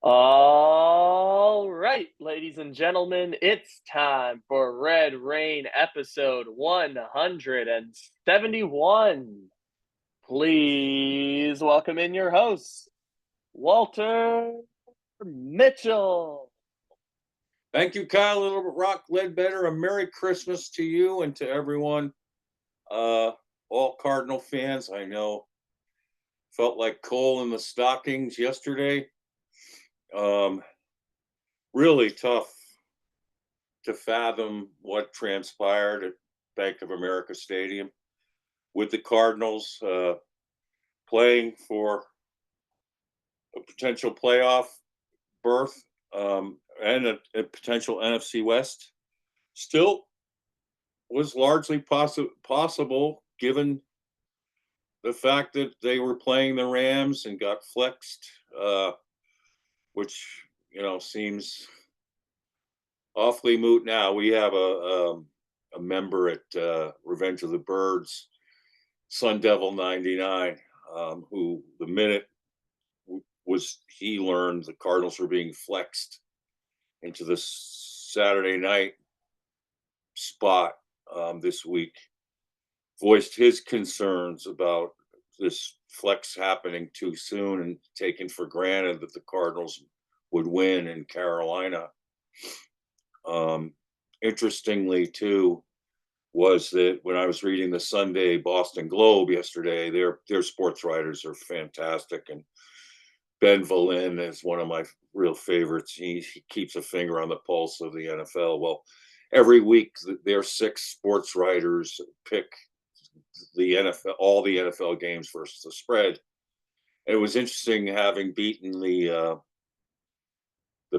All right, ladies and gentlemen, it's time for Red Rain episode 171. Please welcome in your host, Walter Mitchell. Thank you, Kyle. Little Rock Ledbetter. A Merry Christmas to you and to everyone. Uh, all Cardinal fans. I know felt like coal in the stockings yesterday. Um, really tough to fathom what transpired at Bank of America Stadium with the Cardinals playing for a potential playoff berth and a potential NFC West. Still was largely possible given the fact that they were playing the Rams and got flexed, which seems awfully moot now. We have a member at Revenge of the Birds, Sun Devil 99, who the minute he learned the Cardinals were being flexed into the Saturday night spot this week, voiced his concerns about this flex happening too soon and taking for granted that the Cardinals would win in Carolina. Interestingly, too, was that when I was reading the Sunday Boston Globe yesterday, their sports writers are fantastic, and Ben Valin is one of my real favorites. He keeps a finger on the pulse of the NFL. Well, every week their 6 sports writers pick the NFL, all the NFL games versus the spread. And it was interesting having beaten the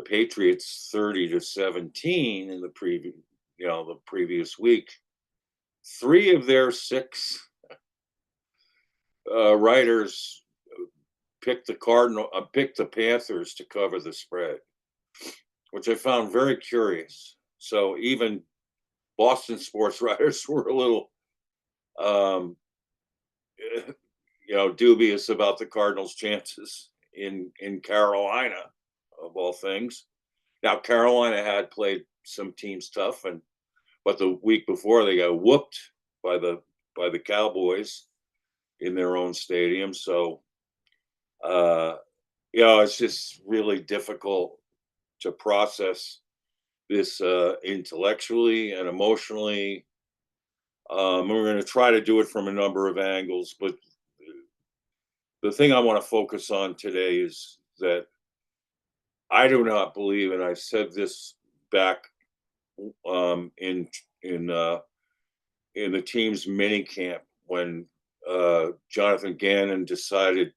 Patriots 30-17 in the previous week. 3 of their 6 writers picked the Panthers to cover the spread, which I found very curious. So even Boston sports writers were a little dubious about the Cardinals' chances in Carolina, of all things. Now, Carolina had played some teams tough, but the week before they got whooped by the Cowboys in their own stadium. So, it's just really difficult to process this intellectually and emotionally. We're going to try to do it from a number of angles, but the thing I want to focus on today is that I do not believe, and I said this back in the team's mini camp when Jonathan Gannon decided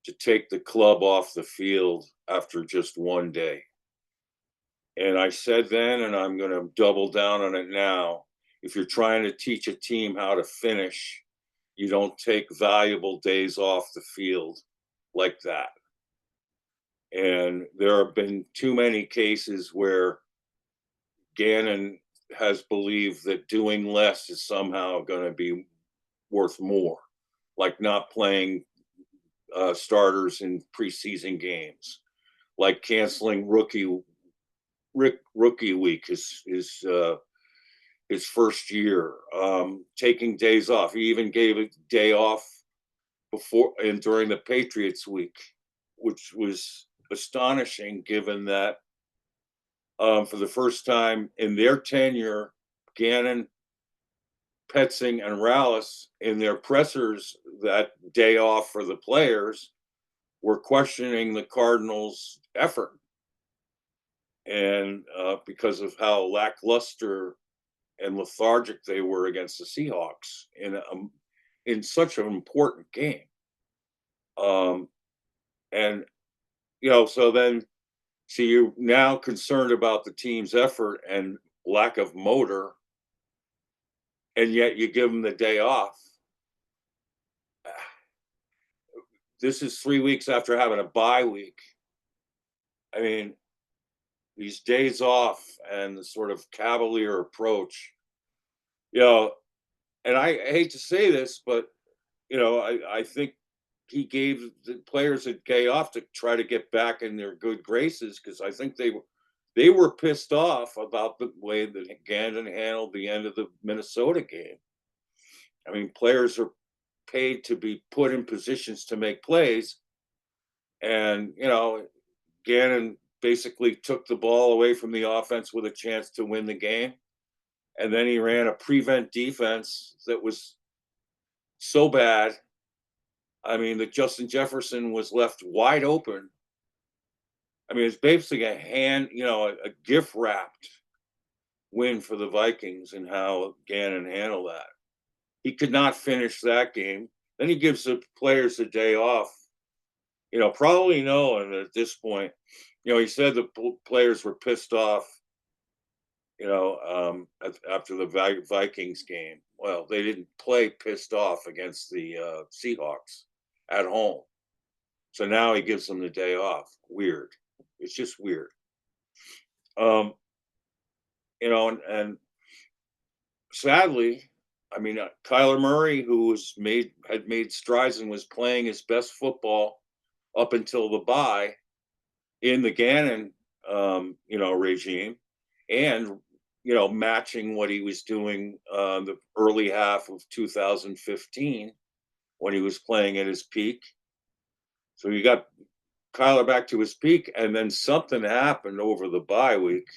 to take the club off the field after just one day. And I said then, and I'm going to double down on it now, if you're trying to teach a team how to finish, you don't take valuable days off the field like that. And there have been too many cases where Gannon has believed that doing less is somehow going to be worth more, like not playing starters in preseason games, like canceling rookie week, his first year, taking days off. He even gave a day off before and during the Patriots week, which was astonishing given that for the first time in their tenure, Gannon, Petzing, and Rallis in their pressers that day off for the players were questioning the Cardinals' effort. And because of how lackluster and lethargic they were against the Seahawks in such an important game. And so you're now concerned about the team's effort and lack of motor, and yet you give them the day off. This is 3 weeks after having a bye week. I mean, these days off and the sort of cavalier approach, and I hate to say this, but I think he gave the players a day off to try to get back in their good graces because I think they were pissed off about the way that Gannon handled the end of the Minnesota game. I mean, players are paid to be put in positions to make plays, and Gannon basically took the ball away from the offense with a chance to win the game, and then he ran a prevent defense that was so bad. I mean, that Justin Jefferson was left wide open. I mean, it's basically a gift wrapped win for the Vikings and how Gannon handled that. He could not finish that game. Then he gives the players a day off, probably knowing at this point, he said the players were pissed off, after the Vikings game. Well, they didn't play pissed off against the Seahawks at home. So now he gives them the day off. Weird. It's just weird. Um, and sadly, I mean, Kyler Murray, who had made strides and was playing his best football up until the bye in the Gannon, regime, and matching what he was doing the early half of 2015 when he was playing at his peak. So you got Kyler back to his peak, and then something happened over the bye week.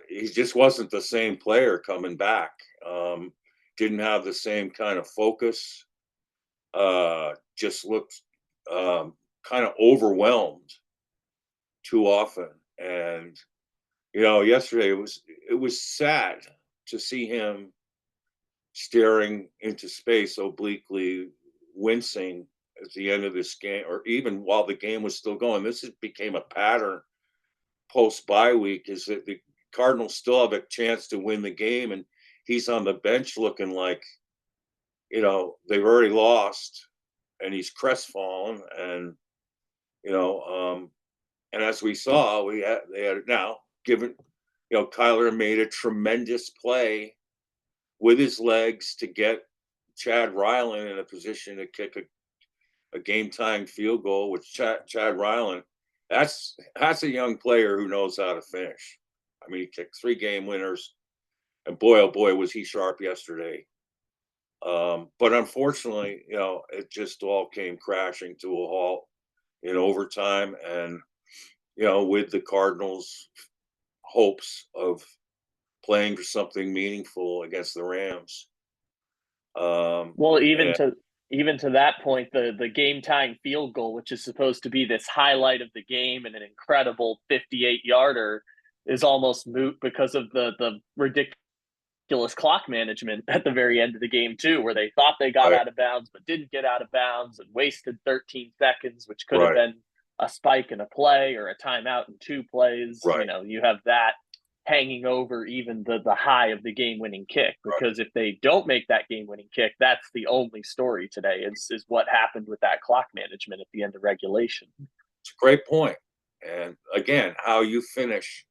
He just wasn't the same player coming back. Didn't have the same kind of focus. Just looked kind of overwhelmed too often. And yesterday it was sad to see him staring into space obliquely, wincing at the end of this game, or even while the game was still going. Became a pattern post bye week, is that the Cardinals still have a chance to win the game, and he's on the bench looking like, they've already lost, and he's crestfallen. And and as we saw, they had now given, Kyler made a tremendous play with his legs to get Chad Ryland in a position to kick a game tying field goal, with Chad Ryland. That's a young player who knows how to finish. I mean, he kicked 3 game winners, and boy, oh boy, was he sharp yesterday. But unfortunately, it just all came crashing to a halt in overtime, and with the Cardinals' hopes of playing for something meaningful against the Rams. Well, even And to that point, the game tying field goal, which is supposed to be this highlight of the game and an incredible 58-yarder, is almost moot because of the ridiculous clock management at the very end of the game too, where they thought they got right, out of bounds but didn't get out of bounds and wasted 13 seconds, which could have right, been a spike in a play or a timeout in 2 plays. right, You have that hanging over even the high of the game-winning kick, right. because if they don't make that game-winning kick, that's the only story today is what happened with that clock management at the end of regulation. It's a great point. And again, how you finish.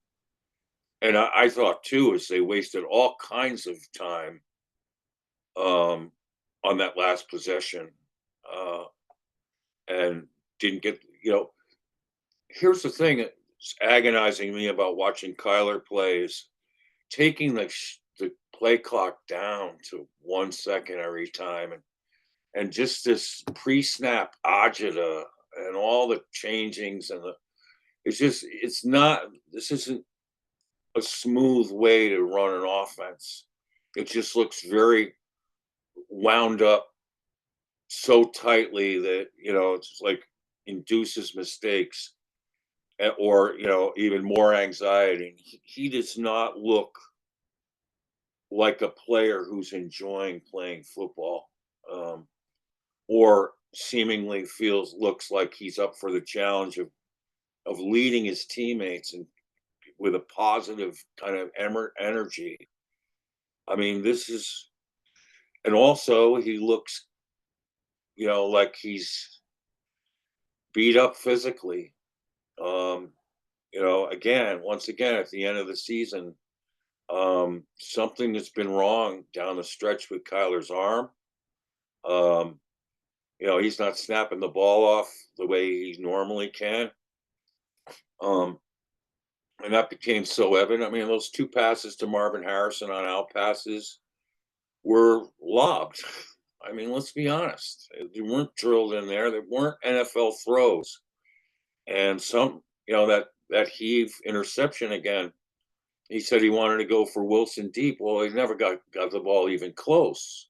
And I thought too, is they wasted all kinds of time um, on that last possession, uh, and didn't get. Here's the thing that's agonizing me about watching Kyler play is taking the play clock down to 1 second every time, and just this pre-snap agita and all the changings it's not. This isn't a smooth way to run an offense. It just looks very wound up so tightly that it's like induces mistakes, or even more anxiety. He does not look like a player who's enjoying playing football, or seemingly looks like he's up for the challenge of leading his teammates and with a positive kind of energy. I mean, and also he looks, like he's beat up physically. Um, once again, at the end of the season, something that's been wrong down the stretch with Kyler's arm. Um, He's not snapping the ball off the way he normally can. Um, and that became so evident. I mean, those two passes to Marvin Harrison on out passes were lobbed. I mean, let's be honest. They weren't drilled in there. They weren't NFL throws. And that heave interception again. He said he wanted to go for Wilson deep. Well, he never got the ball even close.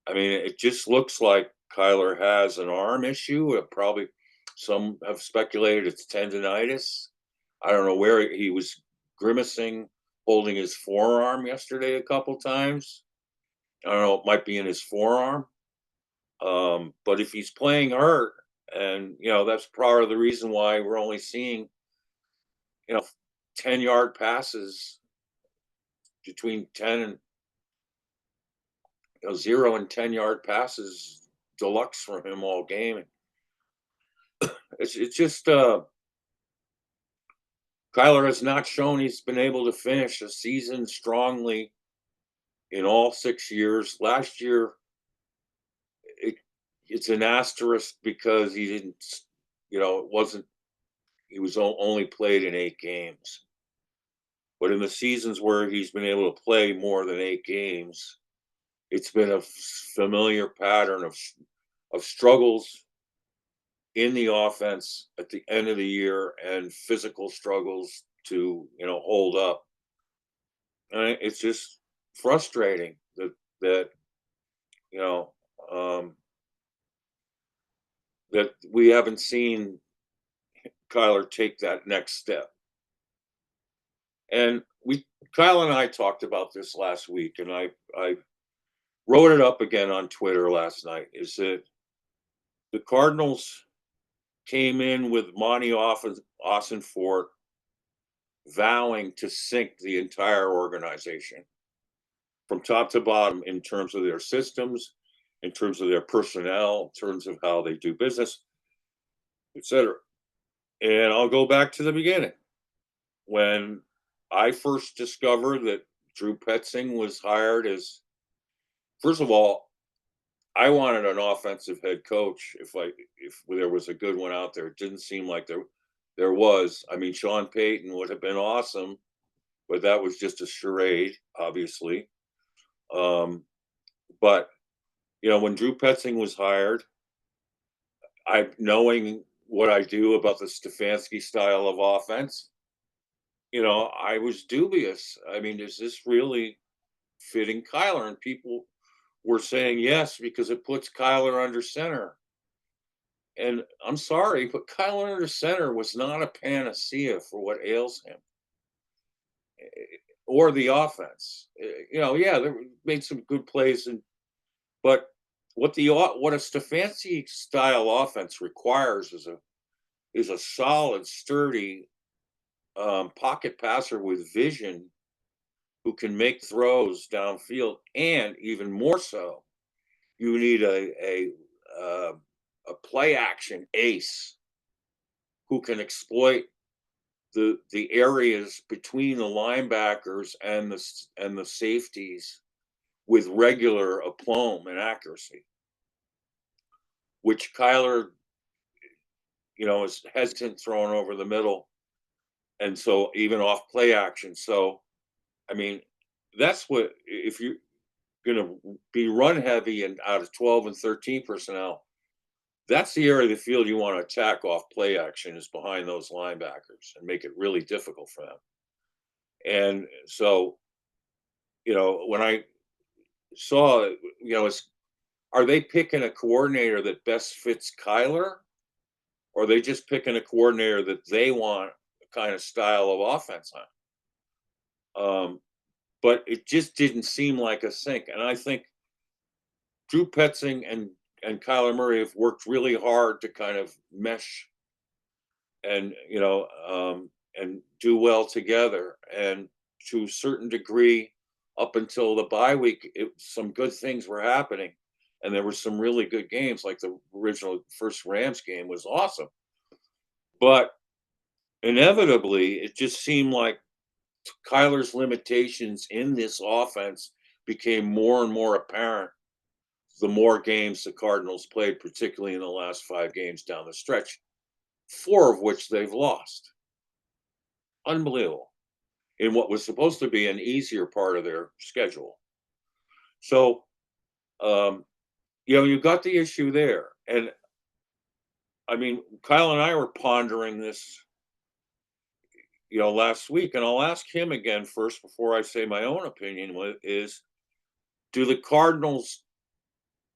I mean, it just looks like Kyler has an arm issue. Probably some have speculated it's tendonitis. I don't know where he was grimacing, holding his forearm yesterday a couple times. I don't know, it might be in his forearm. But if he's playing hurt, and that's part of the reason why we're only seeing, you know, 10-yard passes between 10 and 0 and 10-yard passes deluxe from him all game. It's just Kyler has not shown he's been able to finish a season strongly in all 6 years. Last year, it's an asterisk because he didn't, it wasn't, he was only played in 8 games. But in the seasons where he's been able to play more than 8 games, it's been a familiar pattern of struggles in the offense at the end of the year and physical struggles to hold up. And it's just frustrating that you know um, that we haven't seen Kyler take that next step. And Kyle and I talked about this last week, and I wrote it up again on Twitter last night. Is that the Cardinals came in with Monty Ossenfort vowing to sink the entire organization from top to bottom in terms of their systems, in terms of their personnel, in terms of how they do business, etc. And I'll go back to the beginning. When I first discovered that Drew Petzing was hired as, first of all, I wanted an offensive head coach. If there was a good one out there, it didn't seem like there was. I mean, Sean Payton would have been awesome, but that was just a charade, obviously. But when Drew Petzing was hired, knowing what I do about the Stefanski style of offense, I was dubious. I mean, is this really fitting Kyler? And people were saying yes because it puts Kyler under center. And I'm sorry, but Kyler under center was not a panacea for what ails him or the offense. Yeah, they made some good plays, but what a Stefanski style offense requires is a solid, sturdy pocket passer with vision who can make throws downfield, and even more so, you need a play action ace who can exploit the areas between the linebackers and the safeties with regular aplomb and accuracy, which Kyler, is hesitant throwing over the middle, and so even off play action. So, I mean, that's what, if you're going to be run heavy and out of 12 and 13 personnel, that's the area of the field you want to attack off play action, is behind those linebackers, and make it really difficult for them. And so, when I saw, are they picking a coordinator that best fits Kyler, or are they just picking a coordinator that they want a kind of style of offense on? But it just didn't seem like a sync. And I think Drew Petzing and Kyler Murray have worked really hard to kind of mesh and and do well together. And to a certain degree, up until the bye week, some good things were happening, and there were some really good games. Like the original first Rams game was awesome, but inevitably, it just seemed like Kyler's limitations in this offense became more and more apparent the more games the Cardinals played, particularly in the last 5 games down the stretch, 4 of which they've lost. Unbelievable. In what was supposed to be an easier part of their schedule. So, you got the issue there. And I mean, Kyle and I were pondering this, last week, and I'll ask him again first before I say my own opinion is, do the Cardinals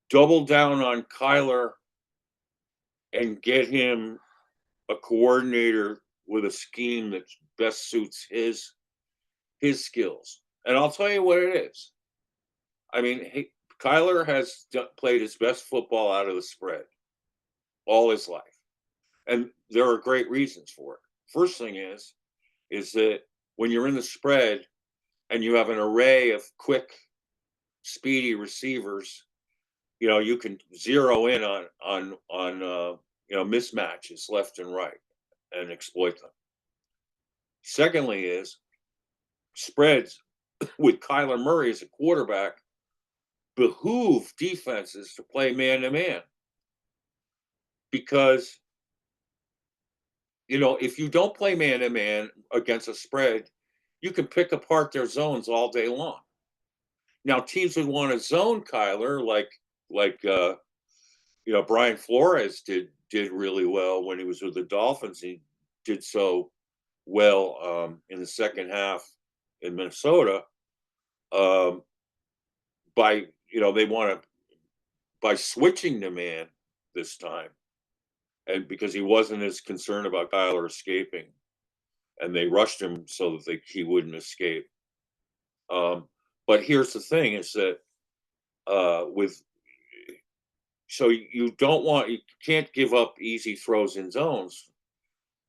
double down on Kyler and get him a coordinator with a scheme that best suits his skills? And I'll tell you what it is. I mean, Kyler has played his best football out of the spread all his life. And there are great reasons for it. First thing is that when you're in the spread and you have an array of quick, speedy receivers, you can zero in on mismatches left and right and exploit them. Secondly is spreads with Kyler Murray as a quarterback behoove defenses to play man-to-man. Because, if you don't play man-to-man against a spread, you can pick apart their zones all day long. Now, teams would want to zone Kyler like Brian Flores did really well when he was with the Dolphins. He did so well in the second half in Minnesota. They want to, by switching the man this time, and because he wasn't as concerned about Kyler escaping, and they rushed him so that he wouldn't escape. But here's the thing: is that you can't give up easy throws in zones,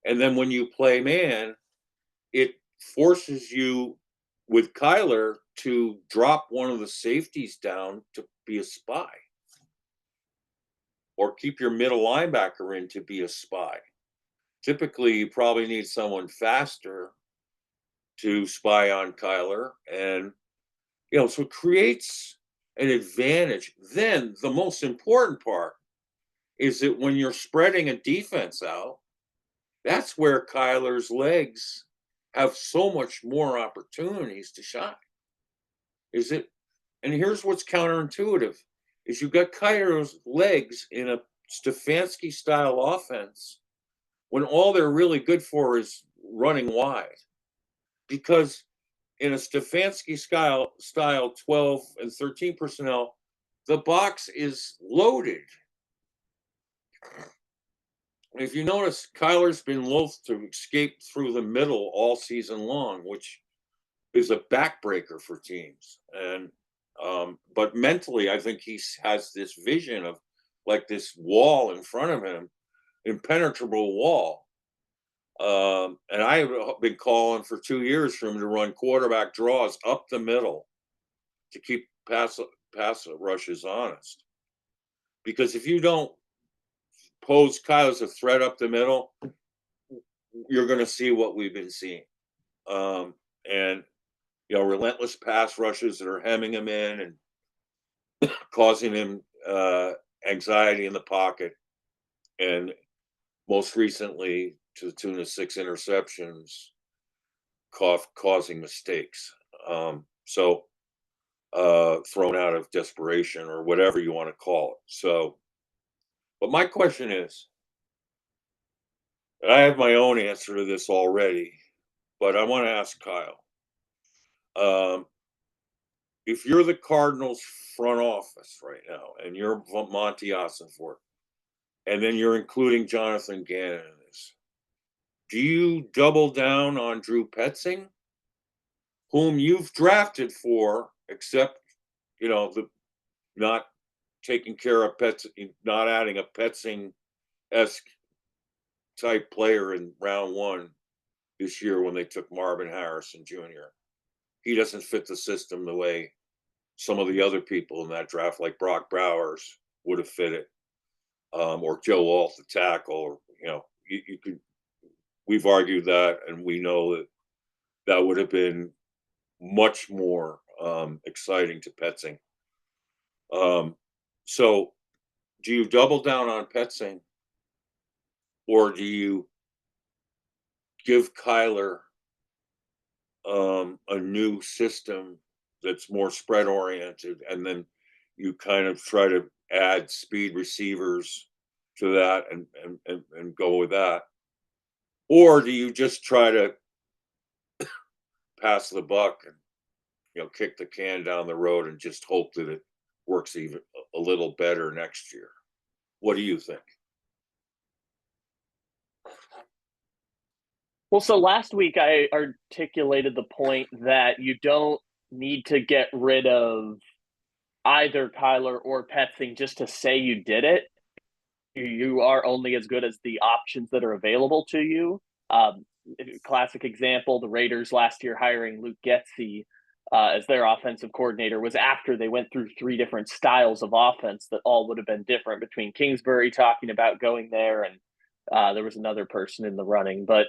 and then when you play man, it forces you with Kyler to drop one of the safeties down to be a spy, or keep your middle linebacker in to be a spy. Typically, you probably need someone faster to spy on Kyler, and so it creates an advantage. Then the most important part is that when you're spreading a defense out, that's where Kyler's legs have so much more opportunities to shine. And here's what's counterintuitive, is you've got Kyler's legs in a Stefanski style offense when all they're really good for is running wide. Because in a Stefanski style 12 and 13 personnel, the box is loaded. If you notice, Kyler's been loath to escape through the middle all season long, which is a backbreaker for teams. And but mentally, I think he has this vision of like this wall in front of him, impenetrable wall. And I have been calling for 2 years for him to run quarterback draws up the middle to keep pass rushes honest. Because if you don't pose Kyle as a threat up the middle, you're going to see what we've been seeing. And relentless pass rushes that are hemming him in and causing him anxiety in the pocket. And most recently, to the tune of 6 interceptions, causing mistakes. Thrown out of desperation or whatever you want to call it. So, but my question is, I have my own answer to this already, but I want to ask Kyle. If you're the Cardinals front office right now, and you're Monty Ossenfort, and then you're including Jonathan Gannon in this, do you double down on Drew Petzing, whom you've drafted for, except, the not taking care of Petzing, not adding a Petzing-esque type player in round 1 this year when they took Marvin Harrison Jr.? He doesn't fit the system the way some of the other people in that draft, like Brock Bowers, would have fit it, or Joe Alt, the tackle. Or, you could. We've argued that, and we know that would have been much more exciting to Petzing. So do you double down on Petzing, or do you give Kyler a new system that's more spread oriented, and then you kind of try to add speed receivers to that and go with that? Or do you just try to pass the buck and kick the can down the road and just hope that it works even a little better next year? What do you think? Well, so last week I articulated the point that you don't need to get rid of either Kyler or Petzing just to say you did it. You are only as good as the options that are available to you. Classic example, the Raiders last year hiring Luke Getsy as their offensive coordinator was after they went through three different styles of offense that all would have been different, between Kingsbury talking about going there and there was another person in the running. But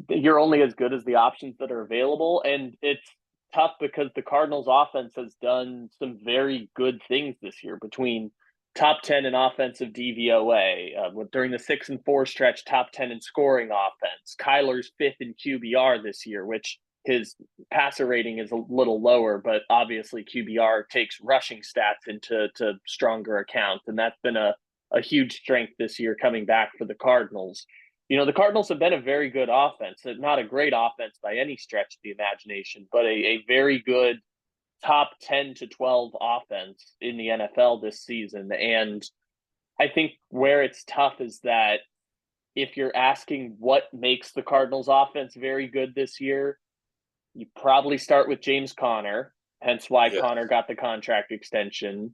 you're only as good as the options that are available. And it's tough because the Cardinals offense has done some very good things this year, between top 10 in offensive DVOA, during the 6-4 stretch, top 10 in scoring offense. Kyler's fifth in QBR this year, which his passer rating is a little lower, but obviously QBR takes rushing stats into stronger account. And that's been a huge strength this year coming back for the Cardinals. The Cardinals have been a very good offense, not a great offense by any stretch of the imagination, but a very good top 10 to 12 offense in the NFL this season. And I think where it's tough is that if you're asking what makes the Cardinals offense very good this year, you probably start with James Conner, hence why Conner got the contract extension.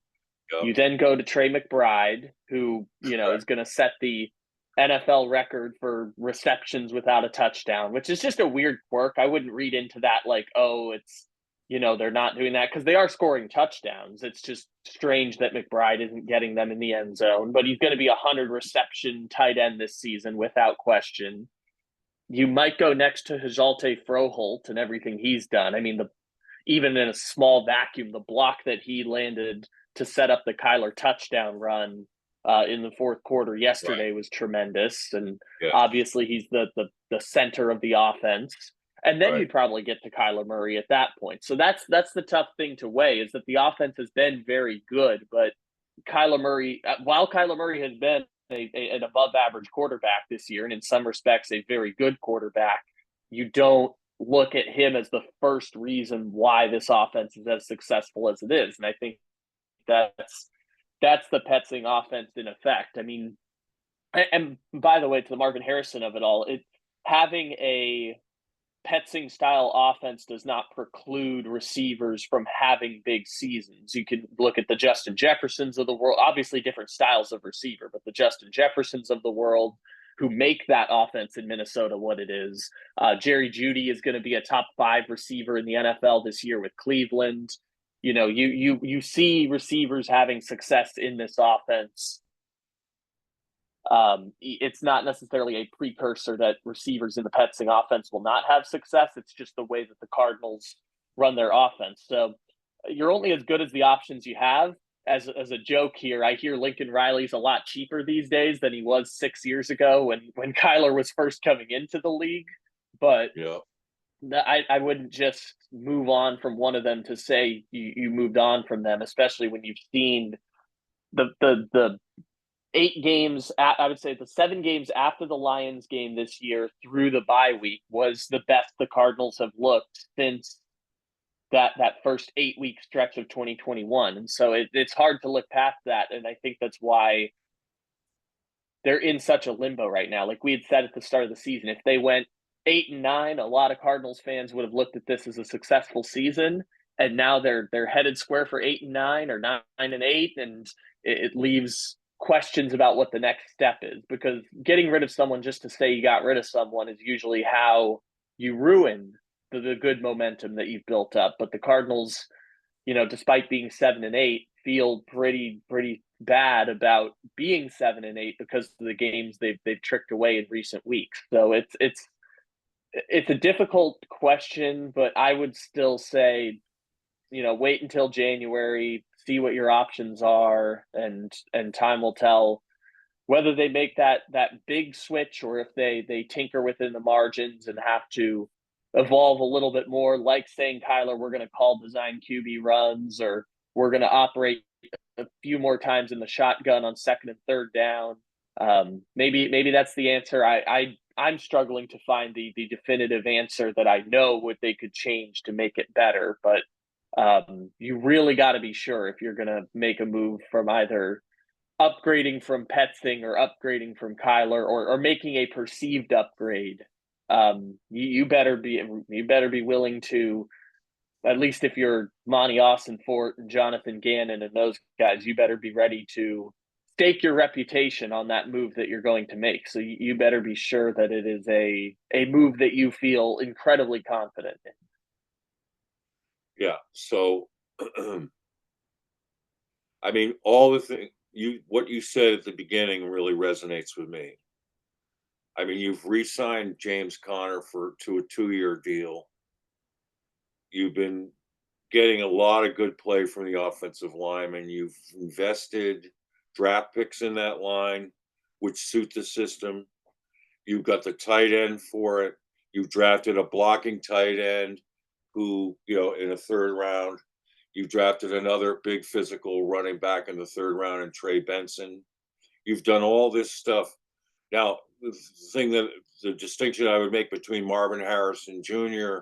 Yep. You then go to Trey McBride, who, is going to set the NFL record for receptions without a touchdown, which is just a weird quirk. I wouldn't read into that like, oh, it's, they're not doing that, because they are scoring touchdowns. It's just strange that McBride isn't getting them in the end zone, but he's going to be 100 reception tight end this season without question. You might go next to Hajalte Froholt and everything he's done. I mean, even in a small vacuum, the block that he landed to set up the Kyler touchdown run in the fourth quarter yesterday was tremendous. And obviously he's the center of the offense. And then you'd probably get to Kyler Murray at that point. So that's the tough thing to weigh, is that the offense has been very good, but Kyler Murray, while Kyler Murray has been an above average quarterback this year, and in some respects a very good quarterback, you don't look at him as the first reason why this offense is as successful as it is. And I think that's the Petzing offense in effect. I mean, and by the way, to the Marvin Harrison of it all, having a Petzing style offense does not preclude receivers from having big seasons. You can look at the Justin Jeffersons of the world, obviously different styles of receiver, but the Justin Jeffersons of the world who make that offense in Minnesota what it is. Jerry Jeudy is going to be a top 5 receiver in the NFL this year with Cleveland. You see receivers having success in this offense. It's not necessarily a precursor that receivers in the Petzing offense will not have success. It's just the way that the Cardinals run their offense. So you're only as good as the options you have. As a joke here, I hear Lincoln Riley's a lot cheaper these days than he was 6 years ago when Kyler was first coming into the league. But I wouldn't just move on from one of them to say you moved on from them, especially when you've seen the 8 games, I would say the 7 games after the Lions game this year through the bye week was the best the Cardinals have looked since that first 8-week stretch of 2021. And so it's hard to look past that. And I think that's why they're in such a limbo right now. Like we had said at the start of the season, if they went 8-9, a lot of Cardinals fans would have looked at this as a successful season. And now they're headed square for 8-9 or 9-8. And it leaves questions about what the next step is, because getting rid of someone just to say you got rid of someone is usually how you ruin the good momentum that you've built up. But the Cardinals, despite being 7-8, feel pretty bad about being 7-8 because of the games they've tricked away in recent weeks. So it's a difficult question, but I would still say, wait until January, see what your options are, and time will tell whether they make that big switch or if they tinker within the margins and have to evolve a little bit more, like saying, Kyler, we're going to call design QB runs, or we're going to operate a few more times in the shotgun on second and third down. Maybe that's the answer. I'm struggling to find the definitive answer that I know what they could change to make it better. But you really got to be sure if you're going to make a move from either upgrading from Petzing or upgrading from Kyler, or making a perceived upgrade. You better be willing to, at least if you're Monty Austin Fort and Jonathan Gannon and those guys, you better be ready to stake your reputation on that move that you're going to make. So you better be sure that it is a move that you feel incredibly confident in. Yeah. So, I mean, all the thing what you said at the beginning really resonates with me. I mean, you've re-signed James Conner to a 2-year deal. You've been getting a lot of good play from the offensive line, and you've invested draft picks in that line, which suit the system. You've got the tight end for it. You've drafted a blocking tight end who, in a third round. You drafted another big physical running back in the third round in Trey Benson. You've done all this stuff. Now, the distinction I would make between Marvin Harrison Jr.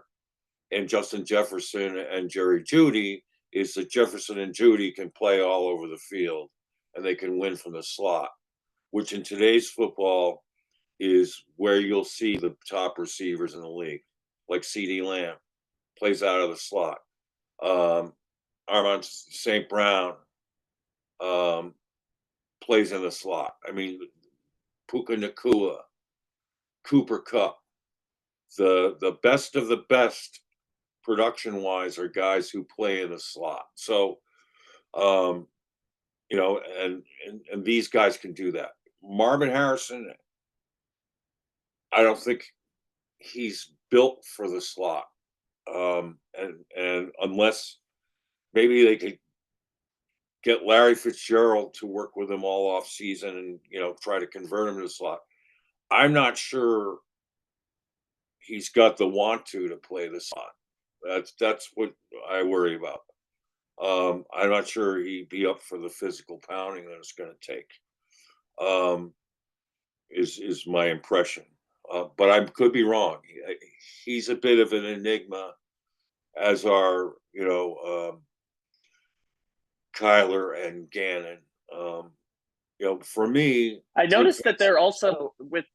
and Justin Jefferson and Jerry Jeudy is that Jefferson and Jeudy can play all over the field and they can win from the slot, which in today's football is where you'll see the top receivers in the league, like CeeDee Lamb, plays out of the slot. Armand St. Brown plays in the slot. I mean, Puka Nacua, Cooper Kupp, the best of the best production-wise are guys who play in the slot. So, and these guys can do that. Marvin Harrison, I don't think he's built for the slot. And unless maybe they could get Larry Fitzgerald to work with him all off season and, try to convert him to the slot. I'm not sure he's got the want to play the slot. That's what I worry about. I'm not sure he'd be up for the physical pounding that it's going to take. Is my impression, but I could be wrong. He's a bit of an enigma, as are Kyler and Gannon. For me, I noticed that they're also with.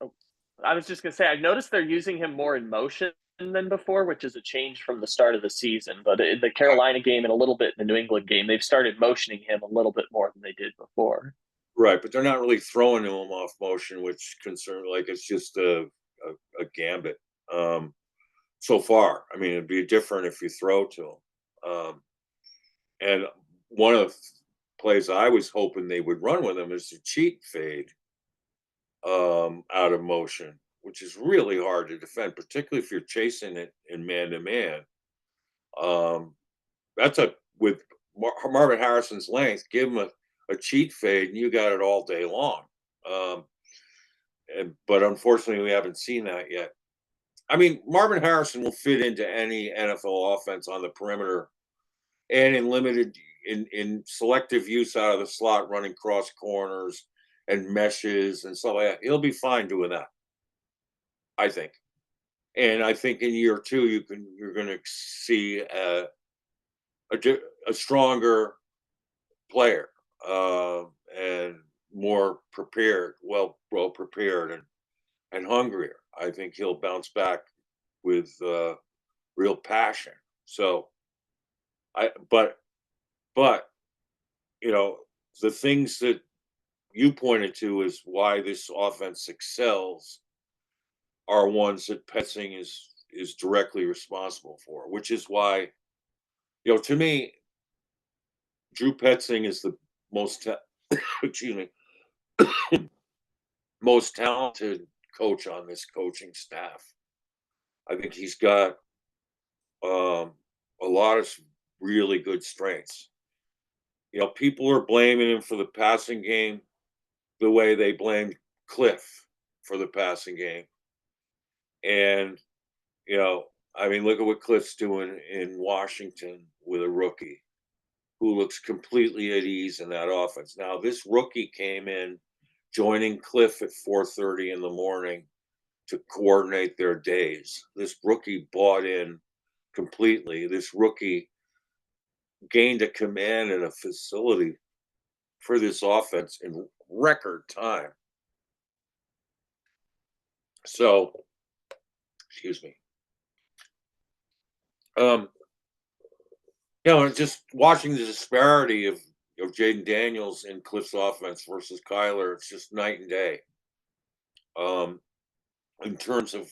Oh, I was just gonna say, I noticed they're using him more in motion than before, which is a change from the start of the season. But in the Carolina game and a little bit in the New England game, they've started motioning him a little bit more than they did before. Right, but they're not really throwing him off motion, which concern like it's just a gambit. So far, I mean, it'd be different if you throw to him. And one of the plays I was hoping they would run with him is the cheat fade out of motion, which is really hard to defend, particularly if you're chasing it in man-to-man. That's with Marvin Harrison's length, give him a cheat fade, and you got it all day long. But unfortunately, we haven't seen that yet. I mean, Marvin Harrison will fit into any NFL offense on the perimeter, and in selective use out of the slot, running cross corners and meshes and stuff like that. He'll be fine doing that, I think. And I think in year 2, you're going to see a stronger player and more prepared, well prepared, and hungrier. I think he'll bounce back with real passion. So, but the things that you pointed to is why this offense excels are ones that Petzing is directly responsible for, which is why, to me, Drew Petzing is the most excuse me, most talented coach on this coaching staff. I think he's got a lot of really good strengths. People are blaming him for the passing game the way they blamed Cliff for the passing game. And, look at what Cliff's doing in Washington with a rookie who looks completely at ease in that offense. Now, this rookie came in joining Cliff at 4:30 in the morning to coordinate their days. This rookie bought in completely. This rookie gained a command and a facility for this offense in record time. So, excuse me. Um, just watching the disparity of Jaden Daniels in Cliff's offense versus Kyler, it's just night and day. In terms of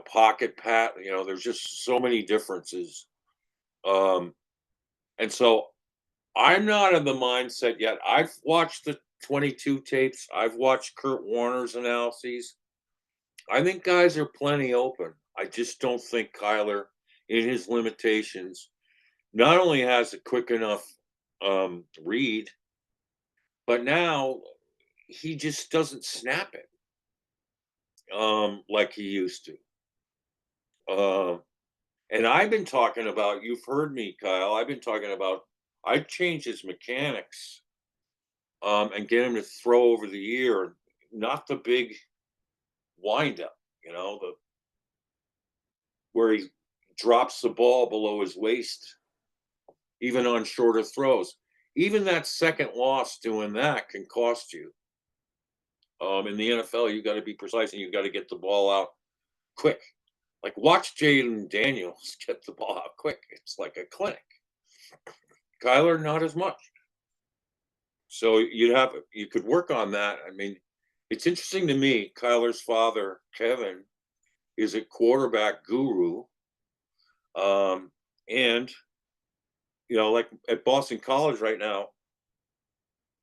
pocket pat, there's just so many differences. Um, and so I'm not in the mindset yet. I've watched the 22 tapes. I've watched Kurt Warner's analyses. I think guys are plenty open. I just don't think Kyler, in his limitations, not only has a quick enough read, but now he just doesn't snap it like he used to. And I've been talking about, you've heard me, Kyle, I've been talking about, I'd change his mechanics and get him to throw over the ear, not the big windup, the where he drops the ball below his waist, even on shorter throws. Even that second loss doing that can cost you. In the NFL, you got to be precise and you got to get the ball out quick. Like watch Jaden Daniels get the ball out quick. It's like a clinic. Kyler, not as much. So you could work on that. I mean, it's interesting to me. Kyler's father, Kevin, is a quarterback guru, and like at Boston College right now,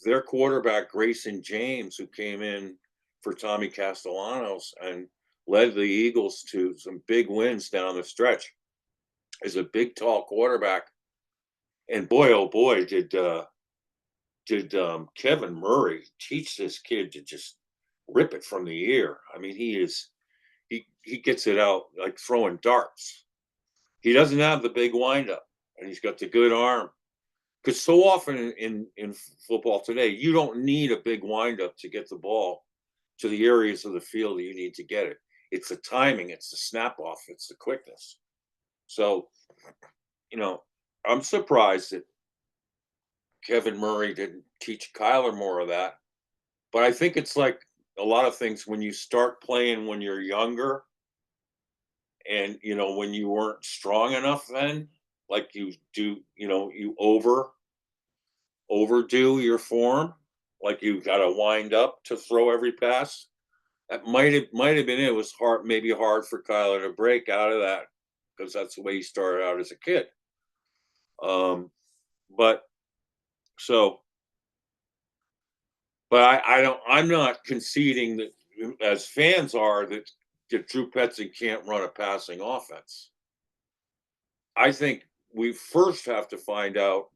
their quarterback Grayson James, who came in for Tommy Castellanos and led the Eagles to some big wins down the stretch, is a big, tall quarterback. And boy, oh boy, did Kevin Murray teach this kid to just rip it from the ear. I mean, he gets it out like throwing darts. He doesn't have the big windup, and he's got the good arm. Because so often in football today, you don't need a big windup to get the ball to the areas of the field that you need to get it. It's the timing, it's the snap off, it's the quickness. So, I'm surprised that Kevin Murray didn't teach Kyler more of that. But I think it's like a lot of things when you start playing when you're younger and, when you weren't strong enough then, like you do, you overdo your form, like you got to wind up to throw every pass. That might have been it. It was hard, maybe hard for Kyler to break out of that because that's the way he started out as a kid. But so, but I'm not conceding that as fans are that Drew Petzing can't run a passing offense. I think we first have to find out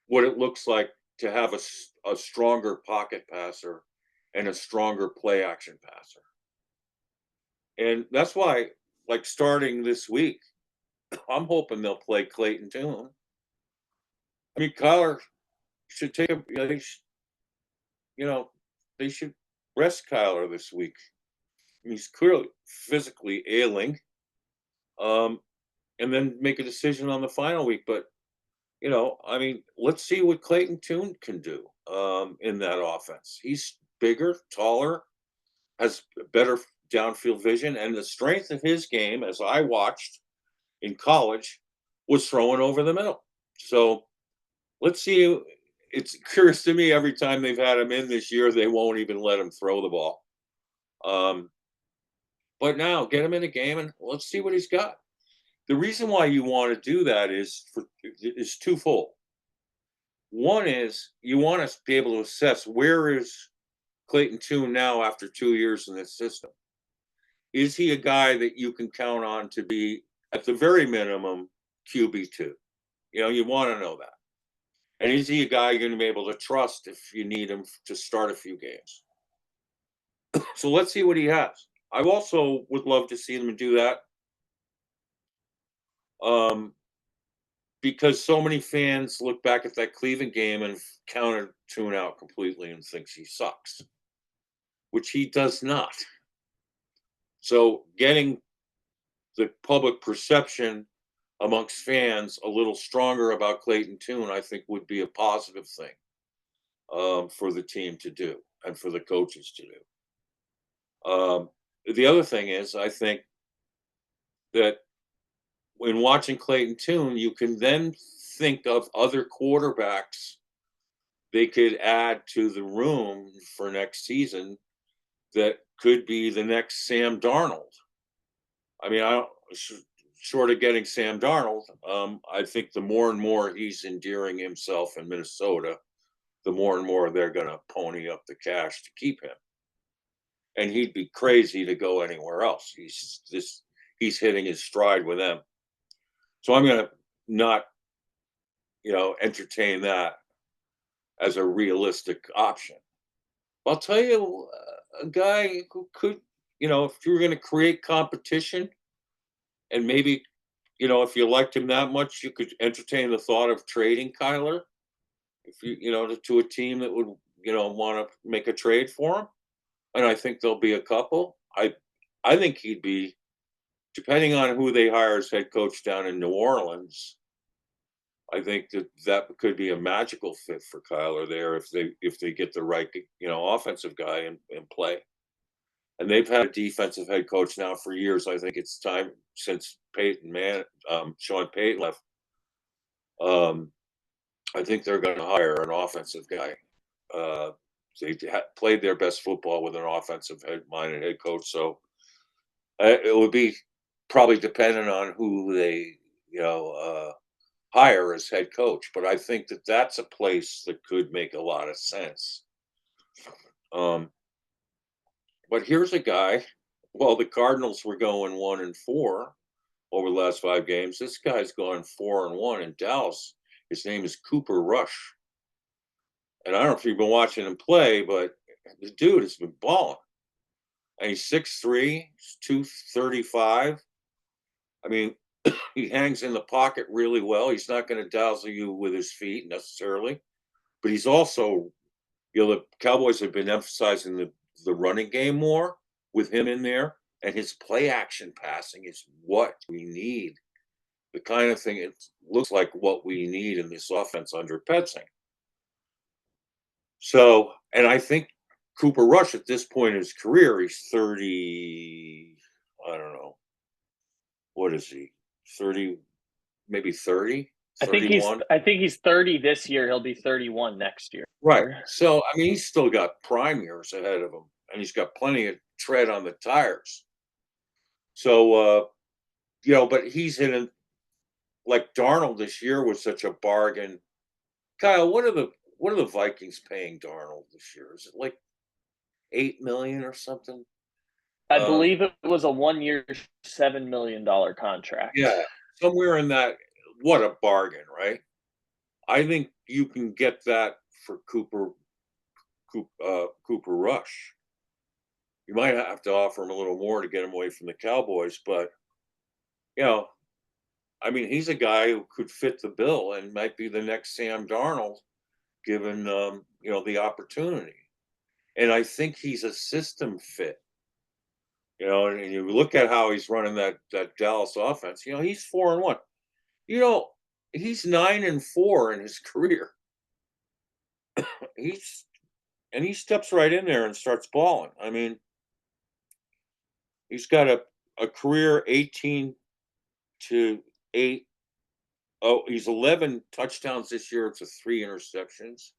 what it looks like to have a stronger pocket passer and a stronger play action passer. And that's why, like starting this week, I'm hoping they'll play Clayton Tune. I mean, Kyler should take a, they should rest Kyler this week. He's clearly physically ailing. And then make a decision on the final week. But, let's see what Clayton Tune can do in that offense. He's bigger, taller, has better downfield vision, and the strength of his game, as I watched in college, was throwing over the middle. So let's see. It's curious to me every time they've had him in this year, they won't even let him throw the ball. But now get him in a game and let's see what he's got. The reason why you want to do that is twofold. One is you want to be able to assess where is Clayton Tune now after 2 years in this system. Is he a guy that you can count on to be, at the very minimum, QB2? You want to know that. And is he a guy you're going to be able to trust if you need him to start a few games? So let's see what he has. I also would love to see them do that, um, because so many fans look back at that Cleveland game and counted Tune out completely and thinks he sucks, which he does not. So getting the public perception amongst fans a little stronger about Clayton Tune, I think, would be a positive thing, for the team to do and for the coaches to do. The other thing is, I think that when watching Clayton Tune, you can then think of other quarterbacks they could add to the room for next season that could be the next Sam Darnold. I mean, I don't, short of getting Sam Darnold, I think the more and more he's endearing himself in Minnesota, the more and more they're going to pony up the cash to keep him. And he'd be crazy to go anywhere else. He's hitting his stride with them. So I'm going to not, entertain that as a realistic option. I'll tell you, a guy who could, if you were going to create competition, and maybe, if you liked him that much, you could entertain the thought of trading Kyler, if to a team that would, want to make a trade for him. And I think there'll be a couple. I think he'd be, depending on who they hire as head coach down in New Orleans, I think that could be a magical fit for Kyler there if they get the right offensive guy in play. And they've had a defensive head coach now for years. I think it's time since Sean Payton left. I think they're going to hire an offensive guy. They played their best football with an offensive-minded head coach, so it would be probably dependent on who they hire as head coach. But I think that's a place that could make a lot of sense. But here's a guy. Well, the Cardinals were going 1-4 over the last 5 games. This guy's gone 4-1 in Dallas. His name is Cooper Rush. And I don't know if you've been watching him play, but the dude has been balling. And he's 6'3", 235. I mean, he hangs in the pocket really well. He's not going to dazzle you with his feet necessarily, but he's also, the Cowboys have been emphasizing the running game more with him in there, and his play action passing is what we need. The kind of thing, it looks like what we need in this offense under Petzing. So, and I think Cooper Rush at this point in his career, he's 30, I don't know. What is he? 30, maybe 30, 31? I think he's 30 this year. He'll be 31 next year. Right. So, I mean, he's still got prime years ahead of him, and he's got plenty of tread on the tires. So, but he's in a, like Darnold this year was such a bargain. Kyle, what are the Vikings paying Darnold this year? Is it like $8 million or something? I believe it was a 1-year, $7 million contract. Yeah, somewhere in that. What a bargain, right? I think you can get that for Cooper Rush. You might have to offer him a little more to get him away from the Cowboys, but I mean, he's a guy who could fit the bill and might be the next Sam Darnold, given the opportunity. And I think he's a system fit. And you look at how he's running that Dallas offense. He's 4-1. He's 9-4 in his career. He steps right in there and starts balling. I mean, he's got a career 18-8. Oh, he's 11 touchdowns this year to 3 interceptions.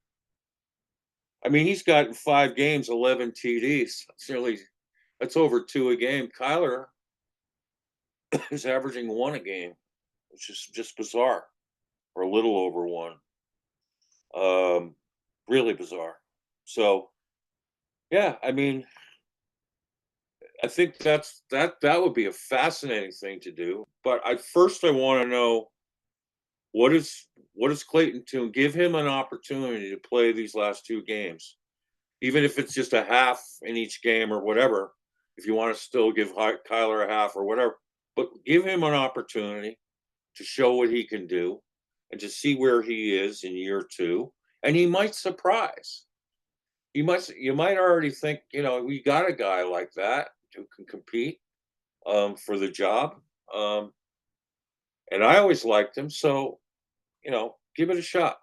I mean, he's got in 5 games 11 TDs. That's over 2 a game. Kyler is averaging 1 a game, which is just bizarre, or a little over 1. Really bizarre. So, yeah, I mean, I think that would be a fascinating thing to do. But first I want to know what is Clayton Tune? Give him an opportunity to play these last 2 games, even if it's just a half in each game or whatever. If you want to still give Kyler a half or whatever, but give him an opportunity to show what he can do and to see where he is in year 2, and he might surprise. You might already think, we got a guy like that who can compete for the job. And I always liked him, so give it a shot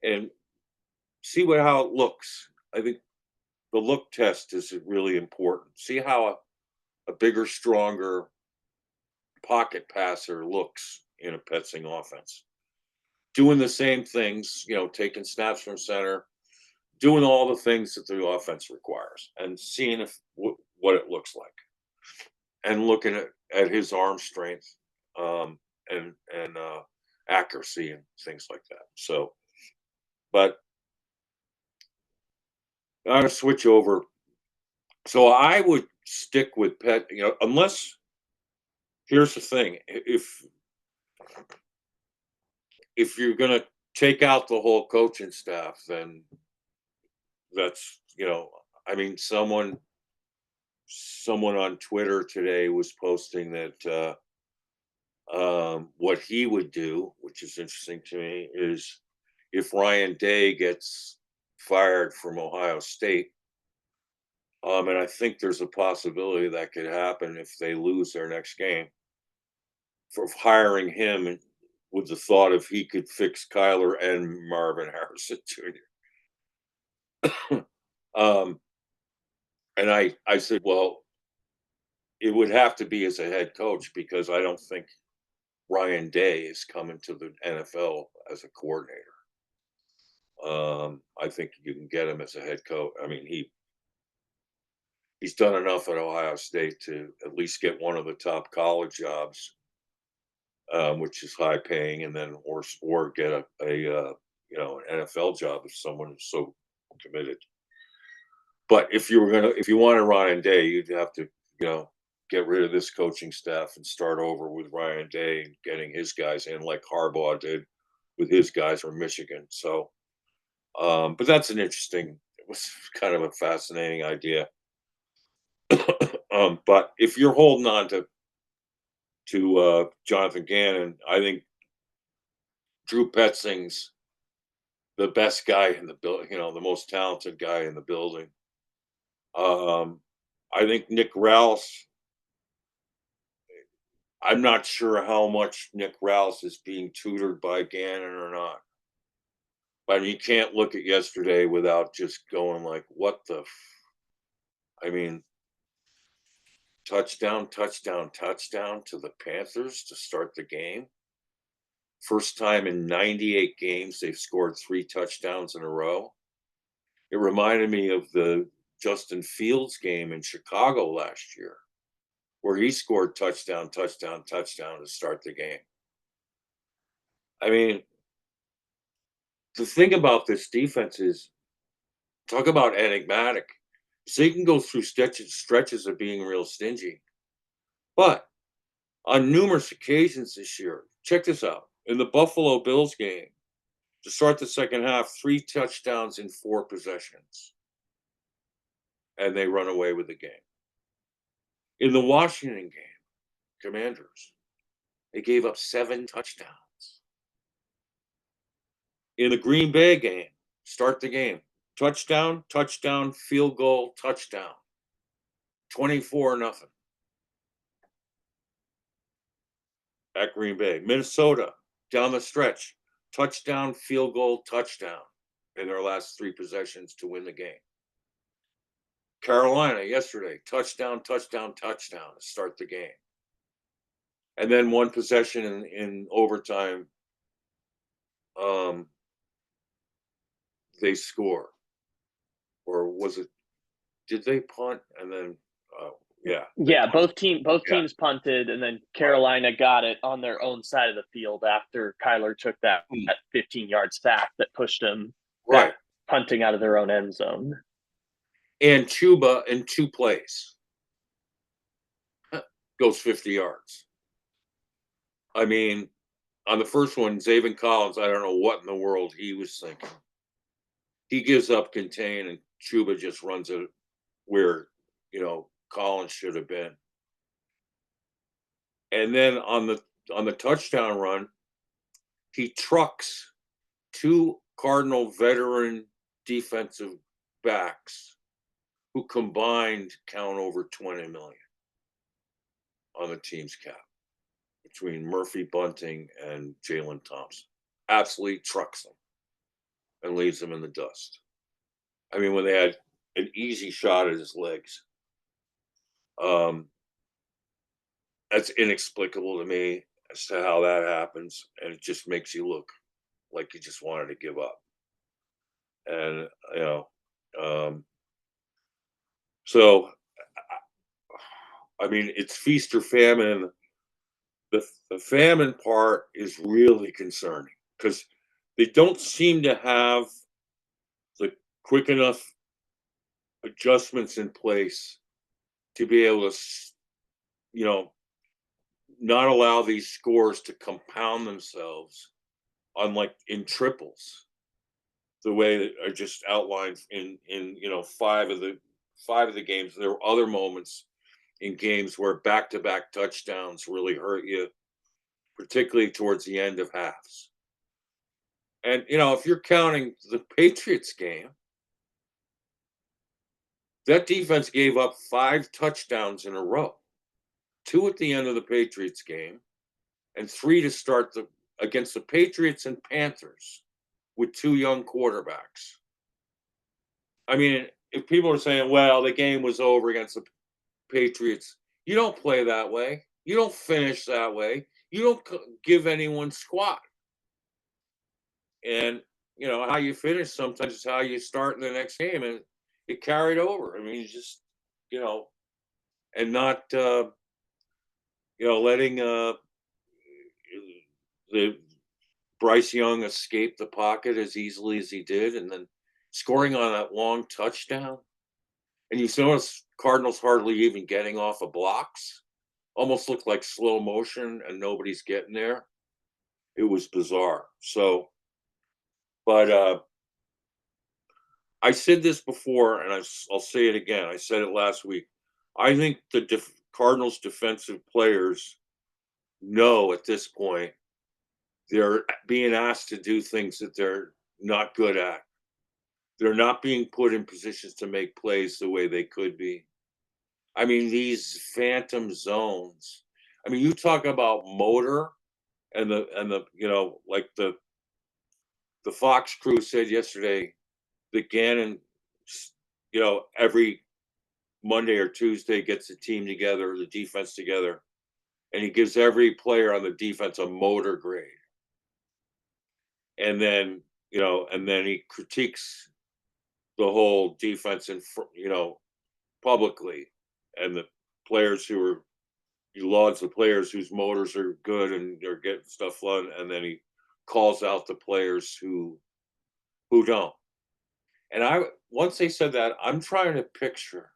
and see how it looks. I think the look test is really important. See how a bigger, stronger pocket passer looks in a Petsing offense. Doing the same things, taking snaps from center, doing all the things that the offense requires, and seeing what it looks like, and looking at his arm strength, and accuracy and things like that. So, but I'm gonna switch over. So I would stick with unless, here's the thing: if you're gonna take out the whole coaching staff, then that's I mean, someone on Twitter today was posting that what he would do, which is interesting to me, is if Ryan Day gets fired from Ohio State, and I think there's a possibility that could happen if they lose their next game, for hiring him with the thought of he could fix Kyler and Marvin Harrison Jr. um, and I said, well, it would have to be as a head coach, because I don't think Ryan Day is coming to the NFL as a coordinator. I think you can get him as a head coach. I mean, he's done enough at Ohio State to at least get one of the top college jobs, which is high paying, and then or get an NFL job if someone is so committed. But if you wanted Ryan Day, you'd have to get rid of this coaching staff and start over with Ryan Day and getting his guys in, like Harbaugh did with his guys from Michigan. So, but that's it was kind of a fascinating idea. But if you're holding on to Jonathan Gannon, I think Drew Petzing's the best guy in the building, the most talented guy in the building. I think Nick Roush, I'm not sure how much Nick Roush is being tutored by Gannon or not. But you can't look at yesterday without just going like, what the I mean, touchdown to the Panthers to start the game. First time in 98 games they've scored 3 touchdowns in a row. It reminded me of the Justin Fields game in Chicago last year, where he scored touchdown to start the game. I mean, the thing about this defense is, talk about enigmatic. So they can go through stretches of being real stingy. But on numerous occasions this year, check this out. In the Buffalo Bills game, to start the second half, 3 touchdowns in 4 possessions. And they run away with the game. In the Washington game, Commanders, they gave up 7 touchdowns. In the Green Bay game, start the game, touchdown, field goal, touchdown. 24-0 at Green Bay. Minnesota, down the stretch, touchdown, field goal, touchdown in their last 3 possessions to win the game. Carolina yesterday, touchdown to start the game. And then 1 possession in overtime, they score. Or was it, did they punt? And then, both teams punted, and then Carolina got it on their own side of the field after Kyler took that 15-yard sack that pushed him punting out of their own end zone. And Chuba in 2 plays goes 50 yards. I mean, on the first one, Zaven Collins, I don't know what in the world he was thinking. He gives up contain, and Chuba just runs it where, Collins should have been. And then on the touchdown run, he trucks two Cardinal veteran defensive backs who combined count over 20 million on the team's cap between Murphy Bunting and Jalen Thompson. Absolutely trucks them and leaves them in the dust. I mean, when they had an easy shot at his legs. That's inexplicable to me as to how that happens, and it just makes you look like you just wanted to give up. And so I mean, it's feast or famine. The famine part is really concerning because they don't seem to have the quick enough adjustments in place to be able to, not allow these scores to compound themselves on like in triples, the way that I just outlined in five of the games. There were other moments in games where back-to-back touchdowns really hurt you, particularly towards the end of halves. And if you're counting the Patriots game, that defense gave up 5 touchdowns in a row. 2 at the end of the Patriots game, and 3 to start against the Patriots and Panthers with 2 young quarterbacks. I mean, if people are saying, well, the game was over against the Patriots, you don't play that way. You don't finish that way. You don't give anyone squat. And, how you finish sometimes is how you start in the next game. And it carried over. I mean, you just, and not, letting the Bryce Young escape the pocket as easily as he did, and then scoring on that long touchdown. And you notice Cardinals hardly even getting off of blocks. Almost looked like slow motion, and nobody's getting there. It was bizarre. So, but I said this before, and I'll say it again. I said it last week. I think the Cardinals defensive players know at this point they're being asked to do things that they're not good at. They're not being put in positions to make plays the way they could be. I mean, these phantom zones. I mean, you talk about motor and the like the Fox crew said yesterday that Gannon, every Monday or Tuesday gets the team together, the defense together, and he gives every player on the defense a motor grade. And then, and then he critiques the whole defense publicly, and the players he lauds the players whose motors are good and they're getting stuff done, and then he calls out the players who don't. And once they said that, I'm trying to picture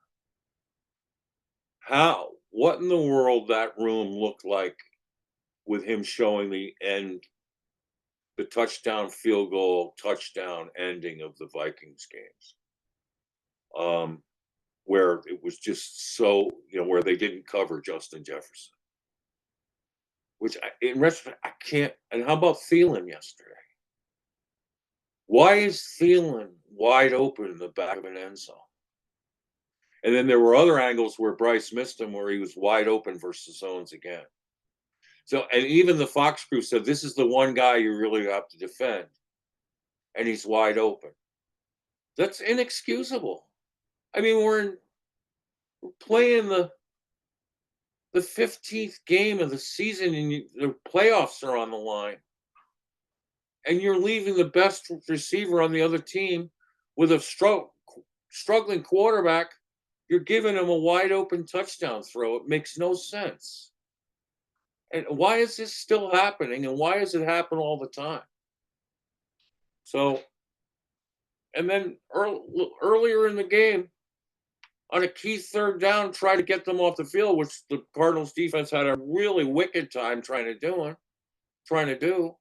what in the world that room looked like with him showing the touchdown, field goal, touchdown ending of the Vikings games. Where it was just so, where they didn't cover Justin Jefferson. Which, in retrospect, I can't. And how about Thielen yesterday? Why is Thielen wide open in the back of an end zone? And then there were other angles where Bryce missed him, where he was wide open versus zones again. So, and even the Fox crew said, this is the one guy you really have to defend. And he's wide open. That's inexcusable. I mean, we're playing the 15th game of the season, and the playoffs are on the line. And you're leaving the best receiver on the other team with a struggling quarterback. You're giving him a wide open touchdown throw. It makes no sense. And why is this still happening? And why does it happen all the time? So, and then earlier in the game, on a key third down, try to get them off the field, which the Cardinals defense had a really wicked time trying to do it. trying to do.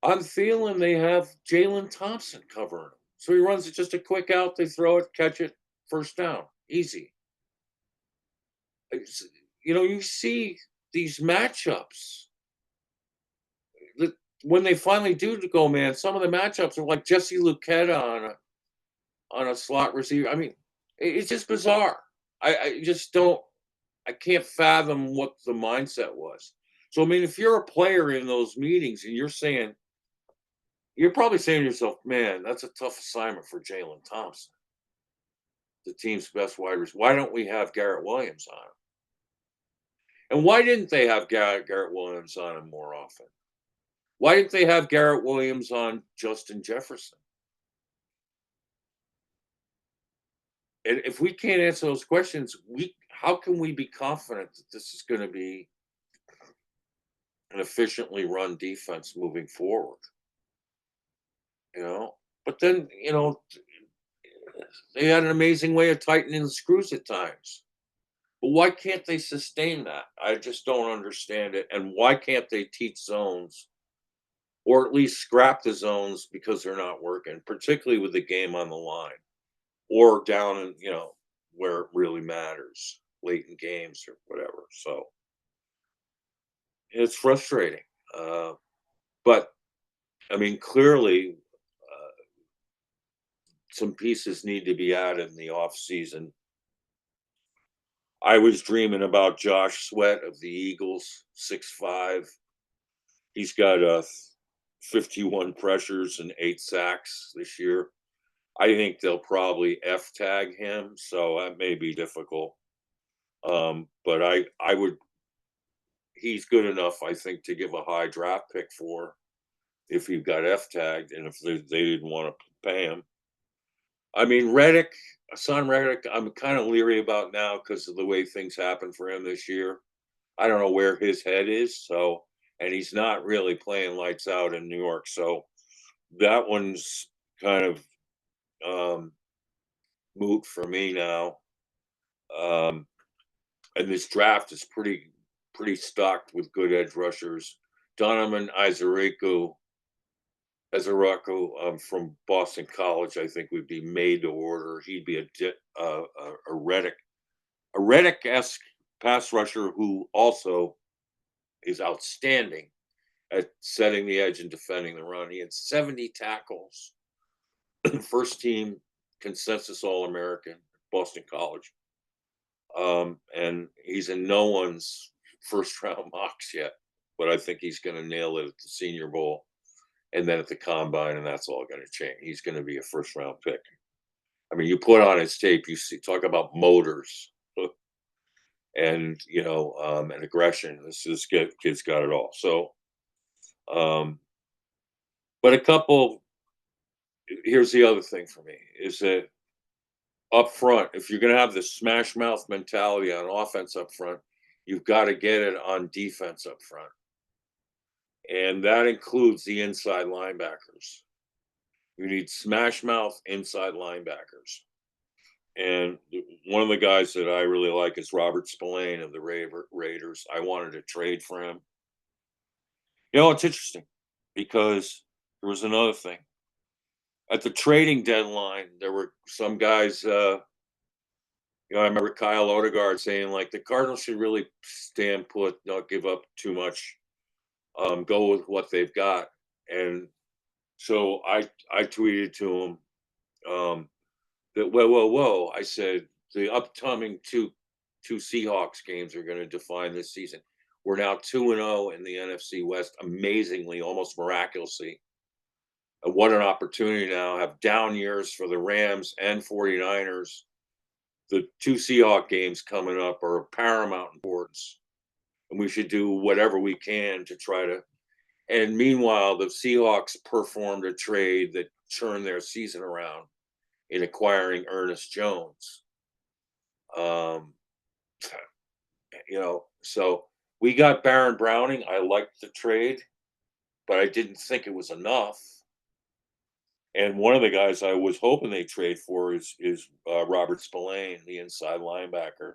I'm feeling they have Jalen Thompson covering him. So he runs it just a quick out, they throw it, catch it, first down. Easy. It's, you see these matchups that when they finally do go man, some of the matchups are like Jesse Lucetta on a slot receiver. I mean, it's just bizarre. I just don't. I can't fathom what the mindset was. So I mean, if you're a player in those meetings and you're probably saying to yourself, "Man, that's a tough assignment for Jalen Thompson, the team's best wide receiver. Why don't we have Garrett Williams on him? And why didn't they have Garrett Williams on him more often? Why didn't they have Garrett Williams on Justin Jefferson?" And if we can't answer those questions, how can we be confident that this is going to be an efficiently run defense moving forward? But then they had an amazing way of tightening the screws at times. But why can't they sustain that? I just don't understand it. And why can't they teach zones or at least scrap the zones because they're not working, particularly with the game on the line or down in, where it really matters, late in games or whatever. So it's frustrating. But I mean, clearly, some pieces need to be added in the offseason. I was dreaming about Josh Sweat of the Eagles, 6'5". He's got 51 pressures and 8 sacks this year. I think they'll probably F tag him, so that may be difficult. But I would. He's good enough, I think, to give a high draft pick for if he got F tagged and if they didn't want to pay him. I mean, Hassan Reddick, I'm kind of leery about now because of the way things happened for him this year. I don't know where his head is, and he's not really playing lights out in New York, so that one's kind of moot for me now. And this draft is pretty stocked with good edge rushers. Donovan Ezaraku from Boston College, I think would be made to order. He'd be a Reddick-esque pass rusher who also is outstanding at setting the edge and defending the run. He had 70 tackles, first team consensus All-American, Boston College. And he's in no one's first round mocks yet, but I think he's going to nail it at the Senior Bowl and then at the Combine, and that's all going to change. He's going to be a first round pick. I mean, you put on his tape, you talk about motors and and aggression. This kid's got it all. So, but here's the other thing for me is that up front, if you're going to have this smash mouth mentality on offense up front, you've got to get it on defense up front. And that includes the inside linebackers. You need smash mouth inside linebackers. And one of the guys that I really like is Robert Spillane of the Raiders. I wanted to trade for him. It's interesting because there was another thing. At the trading deadline, there were some guys, I remember Kyle Odegaard saying, like, the Cardinals should really stand put, not give up too much, go with what they've got. And so I tweeted to him that, whoa. I said, the upcoming two Seahawks games are going to define this season. We're now 2-0 in the NFC West, amazingly, almost miraculously. What an opportunity now. Have down years for the Rams and 49ers. The 2 Seahawk games coming up are of paramount importance. And we should do whatever we can to try to. And meanwhile, the Seahawks performed a trade that turned their season around in acquiring Ernest Jones. So we got Baron Browning. I liked the trade, but I didn't think it was enough. And one of the guys I was hoping they trade for is Robert Spillane, the inside linebacker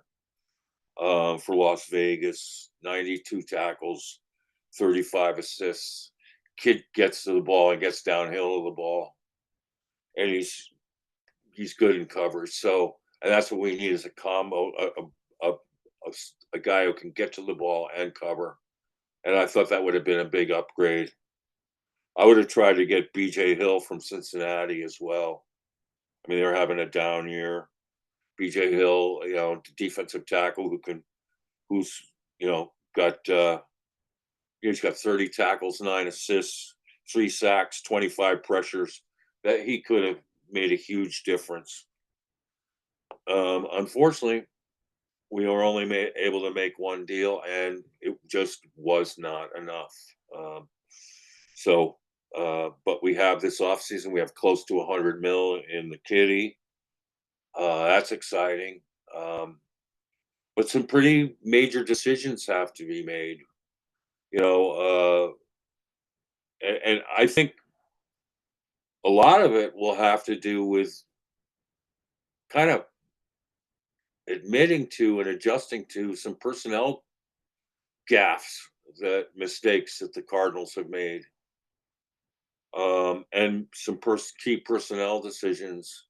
for Las Vegas, 92 tackles. 35 assists. Kid gets to the ball and gets downhill to the ball, and he's good in coverage. So, and that's what we need is a combo, a guy who can get to the ball and cover. And I thought that would have been a big upgrade. I would have tried to get BJ Hill from Cincinnati as well. I mean, they're having a down year. BJ Hill, defensive tackle who's got he's got 30 tackles, 9 assists, 3 sacks, 25 pressures. That he could have made a huge difference. Unfortunately, we were only able to make one deal, and it just was not enough. But we have this offseason, we have close to 100 mil in the kitty. That's exciting. But some pretty major decisions have to be made, and I think a lot of it will have to do with kind of admitting to and adjusting to some personnel gaffes, that mistakes that the Cardinals have made, and some key personnel decisions.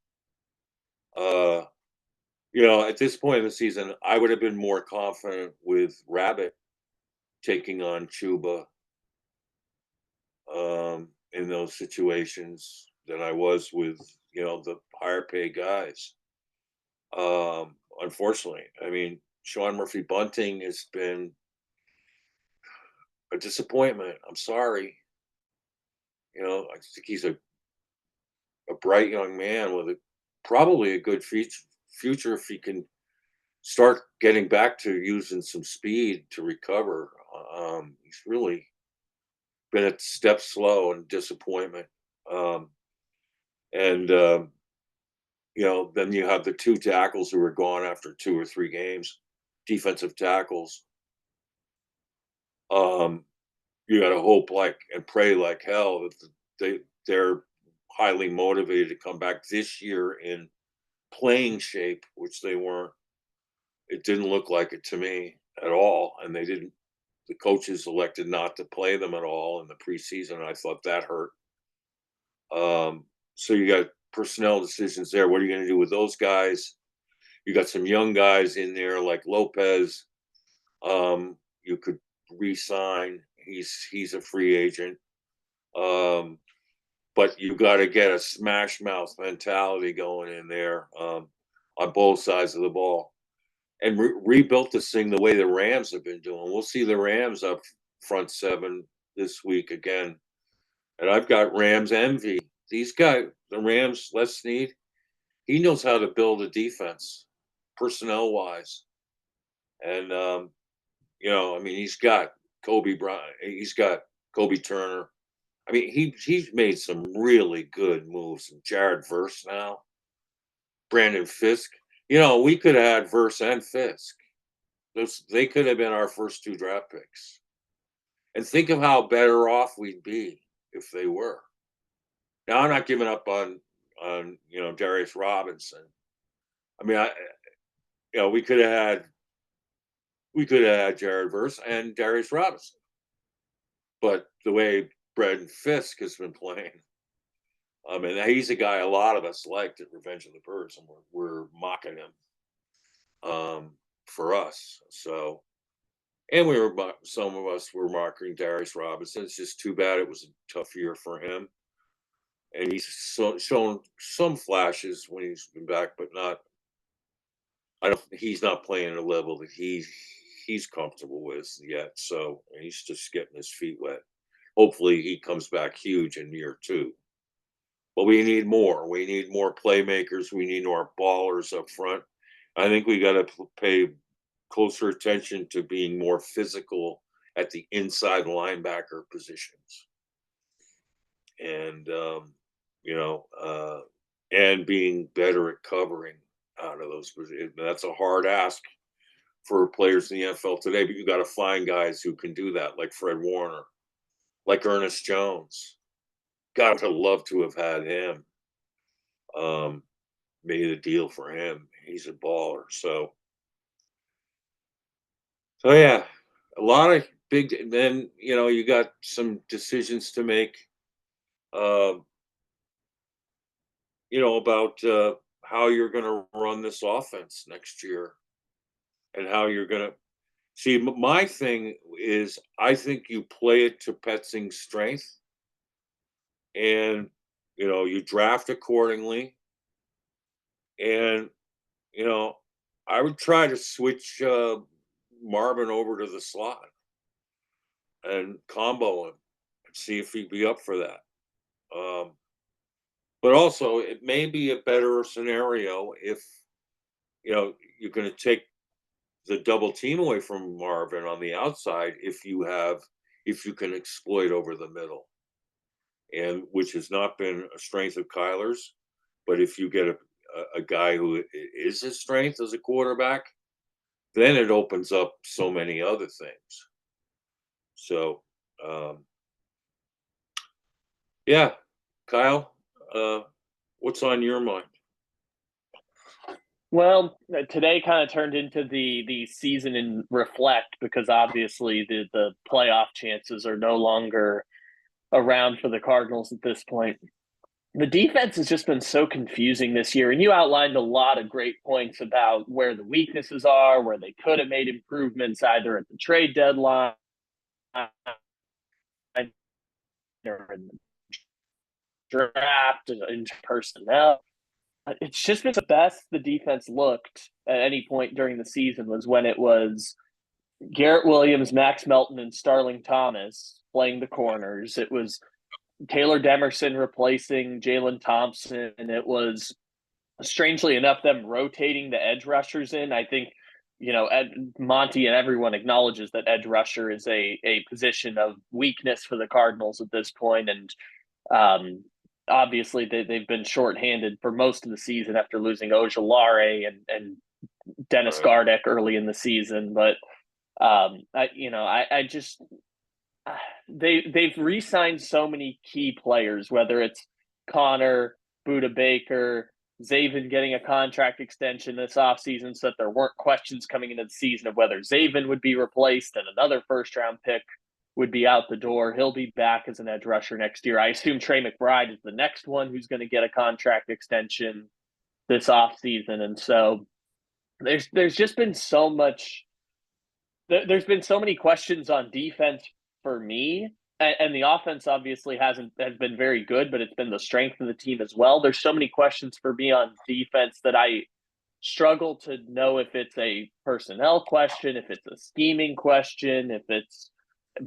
Uh, at this point in the season, I would have been more confident with Rabbit taking on Chuba in those situations than I was with the higher paid guys. Unfortunately, I mean, Sean Murphy Bunting has been a disappointment. I'm sorry. I think he's a bright young man with probably a good future if he can start getting back to using some speed to recover. He's really been a step slow and disappointment. And then you have the 2 tackles who were gone after 2 or 3 games, defensive tackles. You got to hope and pray like hell that they're highly motivated to come back this year in playing shape, which they weren't. It didn't look like it to me at all, and they didn't. The coaches elected not to play them at all in the preseason. I thought that hurt. So you got personnel decisions there. What are you going to do with those guys? You got some young guys in there like Lopez. You could re-sign. He's a free agent. But you got to get a smash mouth mentality going in there on both sides of the ball, and rebuilt this thing the way the Rams have been doing. We'll see the Rams up front 7 this week again, and I've got Rams envy. These guys, the Rams, Les Snead, he knows how to build a defense, personnel wise, and I mean, he's got Kobe Bryant, he's got Kobe Turner. I mean, he's made some really good moves. Jared Verse now, Brandon Fisk. We could have had Verse and Fisk. They could have been our first 2 draft picks. And think of how better off we'd be if they were. Now, I'm not giving up on Darius Robinson. I mean, we could have had Jared Verse and Darius Robinson. But the way Brandon Fisk has been playing, I mean, he's a guy a lot of us liked at Revenge of the Birds, and we're mocking him for us. So, and some of us were mocking Darius Robinson. It's just too bad it was a tough year for him, and he's shown some flashes when he's been back, but not. He's not playing at a level that he's comfortable with yet. So he's just getting his feet wet. Hopefully, he comes back huge in year 2. But we need more. We need more playmakers. We need more ballers up front. I think we got to pay closer attention to being more physical at the inside linebacker positions, and and being better at covering out of those positions. That's a hard ask for players in the NFL today, but you got to find guys who can do that, like Fred Warner, like Ernest Jones. God, I would love to have had him. Made a deal for him. He's a baller. So yeah, a lot of big. Then you got some decisions to make. Uh, about how you're going to run this offense next year and how you're going to see. My thing is, I think you play it to Petzing's strength, and you draft accordingly. And I would try to switch Marvin over to the slot and combo him and see if he'd be up for that. But also, it may be a better scenario if you're going to take the double team away from Marvin on the outside if you can exploit over the middle, and which has not been a strength of Kyler's. But if you get a guy who is his strength as a quarterback, then it opens up so many other things. So, yeah, Kyle, what's on your mind? Well, today kind of turned into the season in reflect, because obviously the playoff chances are no longer around for the Cardinals at this point. The defense has just been so confusing this year, and you outlined a lot of great points about where the weaknesses are, where they could have made improvements either at the trade deadline or in the draft, in personnel. It's just been the best the defense looked at any point during the season was when it was Garrett Williams, Max Melton, and Starling Thomas playing the corners. It was Taylor Demerson replacing Jalen Thompson, and it was, strangely enough, them rotating the edge rushers in. I think, Monty and everyone acknowledges that edge rusher is a position of weakness for the Cardinals at this point, and obviously they've been shorthanded for most of the season after losing Ojulari and Dennis Gardeck early in the season. But they've re-signed so many key players, whether it's Connor, Buda Baker, Zaven getting a contract extension this offseason, so that there weren't questions coming into the season of whether Zaven would be replaced, and another first-round pick would be out the door. He'll be back as an edge rusher next year. I assume Trey McBride is the next one who's going to get a contract extension this offseason. And so there's just been so much. There's been so many questions on defense for me, and the offense obviously has been very good, but it's been the strength of the team as well. There's so many questions for me on defense that I struggle to know if it's a personnel question, if it's a scheming question, if it's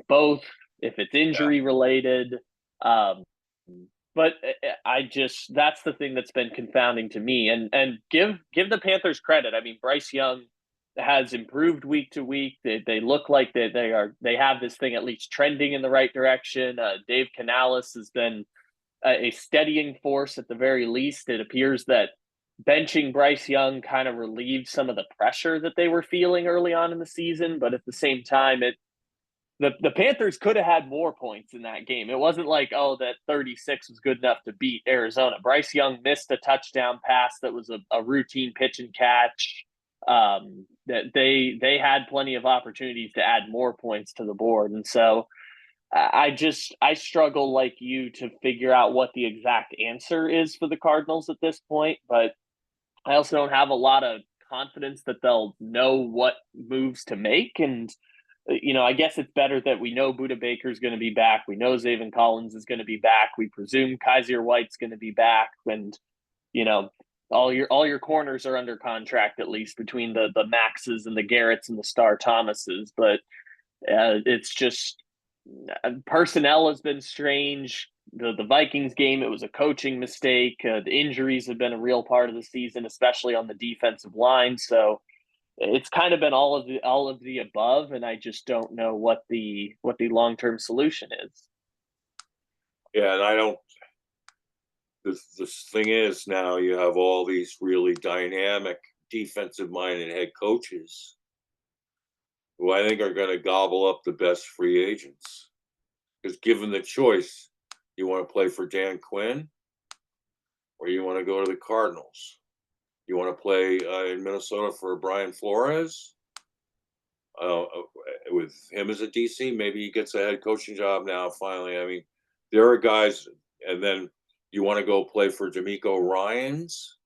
both, if it's injury related. But that's the thing that's been confounding to me. And give the Panthers credit. I mean, Bryce Young has improved week to week. They look like they have this thing at least trending in the right direction. Dave Canales has been a steadying force at the very least. It appears that benching Bryce Young kind of relieved some of the pressure that they were feeling early on in the season, but at the same time, the Panthers could have had more points in that game. It wasn't like, that 36 was good enough to beat Arizona. Bryce Young missed a touchdown pass that was a routine pitch and catch. That they had plenty of opportunities to add more points to the board. And so I struggle like you to figure out what the exact answer is for the Cardinals at this point, but I also don't have a lot of confidence that they'll know what moves to make. And I guess it's better that we know Buda Baker is going to be back. We know Zaven Collins is going to be back. We presume Kaiser White's going to be back, and all your corners are under contract, at least between the Maxes and the Garretts and the Star Thomases. But it's just personnel has been strange. The Vikings game, it was a coaching mistake. The injuries have been a real part of the season, especially on the defensive line. So it's kind of been all of the above, and I just don't know what the long-term solution is. Yeah, and I don't. This thing is, now you have all these really dynamic defensive-minded head coaches who I think are going to gobble up the best free agents. Because given the choice, you want to play for Dan Quinn or you want to go to the Cardinals? You want to play in Minnesota for Brian Flores, with him as a DC. Maybe he gets a head coaching job now. Finally, I mean, there are guys, and then you want to go play for D'Amico Ryans.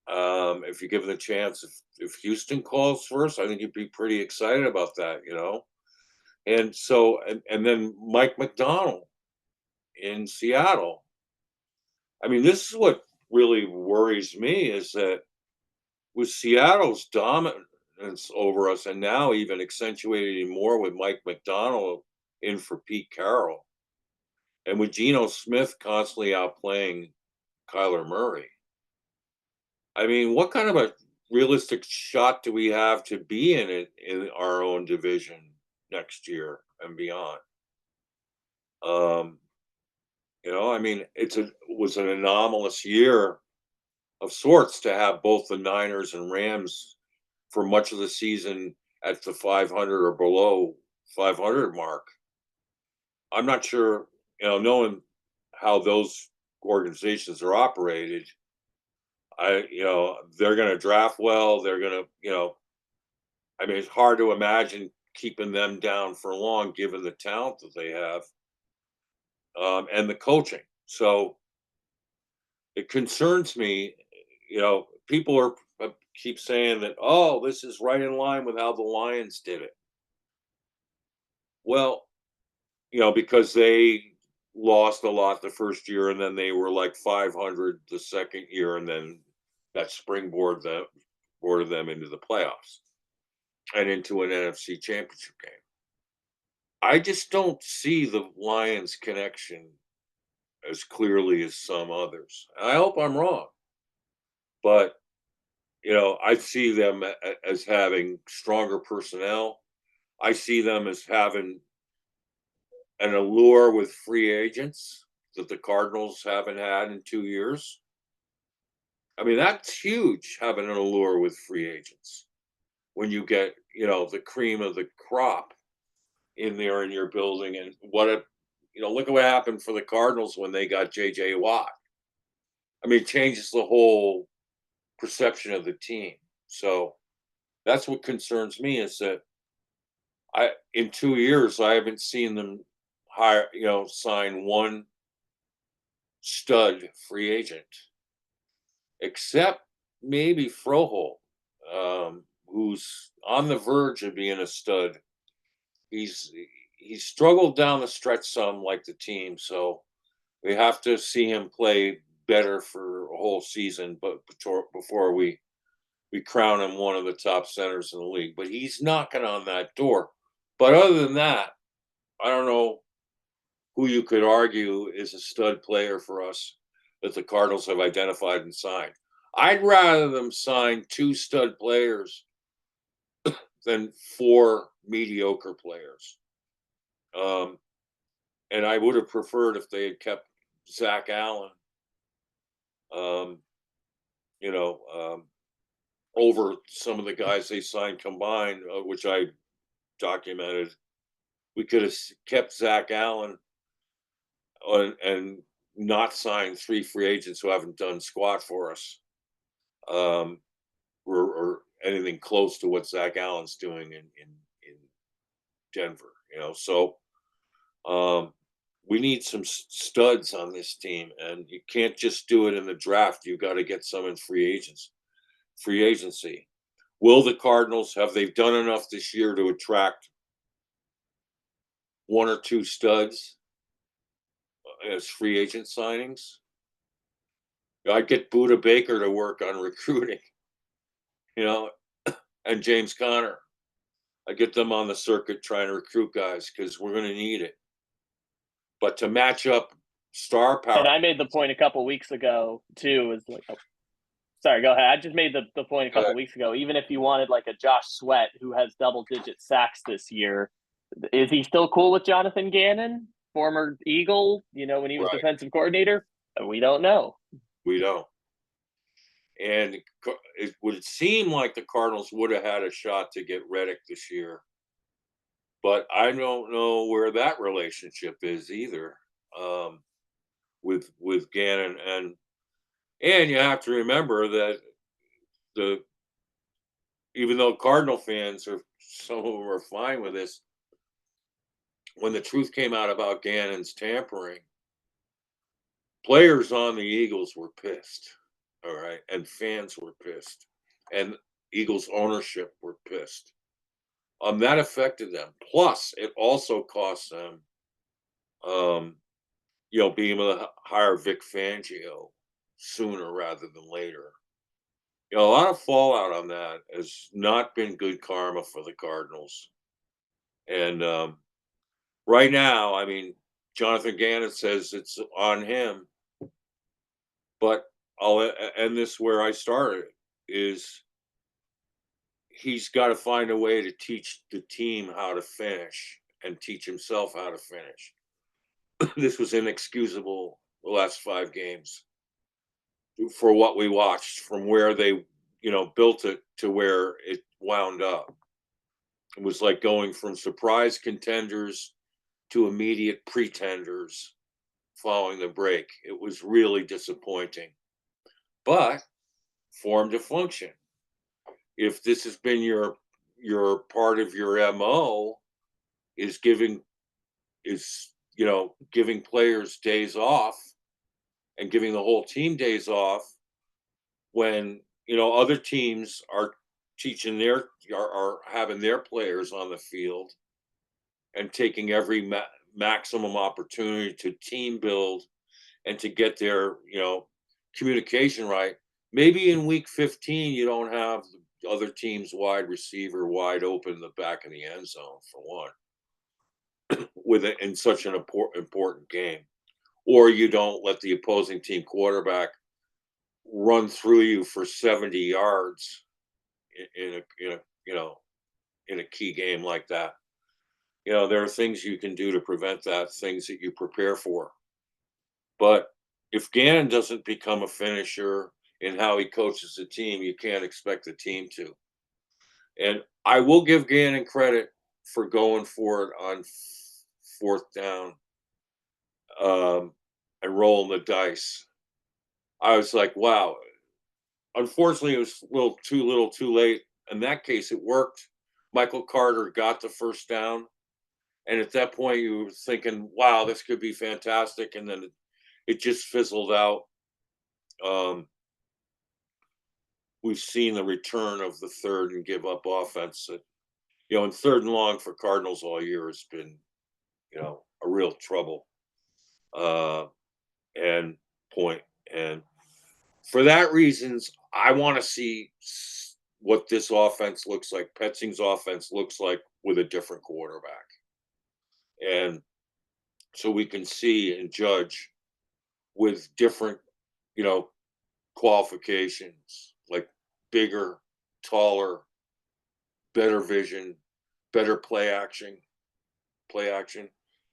If you give it a chance, if Houston calls first, I think you'd be pretty excited about that, you know. And so, and then Mike McDonald in Seattle. I mean, this is what really worries me is that with Seattle's dominance over us, and now even accentuated even more with Mike McDonald in for Pete Carroll, and with Geno Smith constantly outplaying Kyler Murray. I mean, what kind of a realistic shot do we have to be in it in our own division next year and beyond? Um, I mean, was an anomalous year of sorts to have both the Niners and Rams for much of the season at the 500 or below 500 mark. I'm not sure, knowing how those organizations are operated, they're going to draft well. They're going to, I mean, it's hard to imagine keeping them down for long given the talent that they have, and the coaching. So it concerns me, people keep saying that, oh, this is right in line with how the Lions did it. Well, because they lost a lot the first year and then they were like 500 the second year, and then that boarded them into the playoffs and into an NFC championship game. I just don't see the Lions connection as clearly as some others. I hope I'm wrong, but I see them as having stronger personnel. I see them as having an allure with free agents that the Cardinals haven't had in 2 years. I mean, that's huge, having an allure with free agents when you get, the cream of the crop in there in your building. And look at what happened for the Cardinals when they got JJ Watt. I mean, it changes the whole perception of the team. So that's what concerns me is that in 2 years, I haven't seen them sign one stud free agent, except maybe Froholt, who's on the verge of being a stud. He's struggled down the stretch some, like the team, so we have to see him play better for a whole season, but before we crown him one of the top centers in the league. But he's knocking on that door. But other than that, I don't know who you could argue is a stud player for us that the Cardinals have identified and signed. I'd rather them sign two stud players than four mediocre players. And I would have preferred if they had kept Zach Allen, um, over some of the guys they signed combined, which I documented. We could have kept Zach Allen and not signed three free agents who haven't done squat for us, or anything close to what Zach Allen's doing in Denver. So we need some studs on this team, and you can't just do it in the draft. You got to get some in free agency. Will the Cardinals have they done enough this year to attract one or two studs as free agent signings? I'd get Buda Baker to work on recruiting, and James Conner. I get them on the circuit trying to recruit guys because we're going to need it. But to match up star power. And I made the point a couple weeks ago too. Is like, sorry, go ahead. I just made the point a couple weeks ago. Even if you wanted like a Josh Sweat who has double-digit sacks this year, is he still cool with Jonathan Gannon, former Eagle? When he was defensive coordinator, we don't know. We don't. And it would seem like the Cardinals would have had a shot to get Reddick this year, but I don't know where that relationship is either, with Gannon. And you have to remember that the even though Cardinal fans are some of them are fine with this, when the truth came out about Gannon's tampering, players on the Eagles were pissed. All right. And fans were pissed. And Eagles ownership were pissed. That affected them. Plus, it also cost them, um, being able to hire Vic Fangio sooner rather than later. A lot of fallout on that has not been good karma for the Cardinals. And right now, I mean, Jonathan Gannon says it's on him, but I'll end this where I started is he's got to find a way to teach the team how to finish and teach himself how to finish. This was inexcusable the last 5 games for what we watched from where they, built it to where it wound up. It was like going from surprise contenders to immediate pretenders following the break. It was really disappointing, but form to function. If this has been your part of your MO is giving players days off and giving the whole team days off when other teams are teaching are having their players on the field and taking every maximum opportunity to team build and to get their communication right. Maybe in week 15 you don't have the other team's wide receiver wide open in the back of the end zone for one with it in such an important game, or you don't let the opposing team quarterback run through you for 70 yards in a key game like that. There are things you can do to prevent that, things that you prepare for. But if Gannon doesn't become a finisher in how he coaches the team, you can't expect the team to. And I will give Gannon credit for going for it on fourth down, and rolling the dice. I was like, wow. Unfortunately, it was a little too late. In that case, it worked. Michael Carter got the first down. And at that point, you were thinking, wow, this could be fantastic. And then it just fizzled out. We've seen the return of the third and give up offense. And third and long for Cardinals all year has been, a real trouble. And point. And for that reasons, I want to see what this offense looks like. Petzing's offense looks like with a different quarterback. And so we can see and judge with different, qualifications, like bigger, taller, better vision, better play action.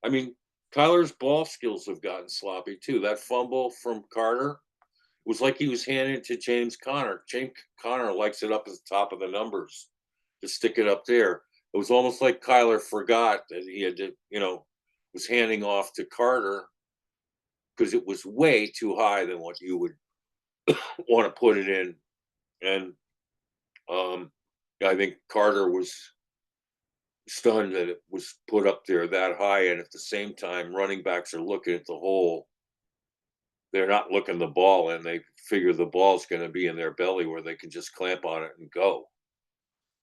I mean, Kyler's ball skills have gotten sloppy too. That fumble from Carter was like he was handing it to James Conner. James Conner likes it up at the top of the numbers to stick it up there. It was almost like Kyler forgot that he had to, was handing off to Carter because it was way too high than what you would want to put it in. And I think Carter was stunned that it was put up there that high. And at the same time, running backs are looking at the hole. They're not looking the ball in. They figure the ball's going to be in their belly where they can just clamp on it and go.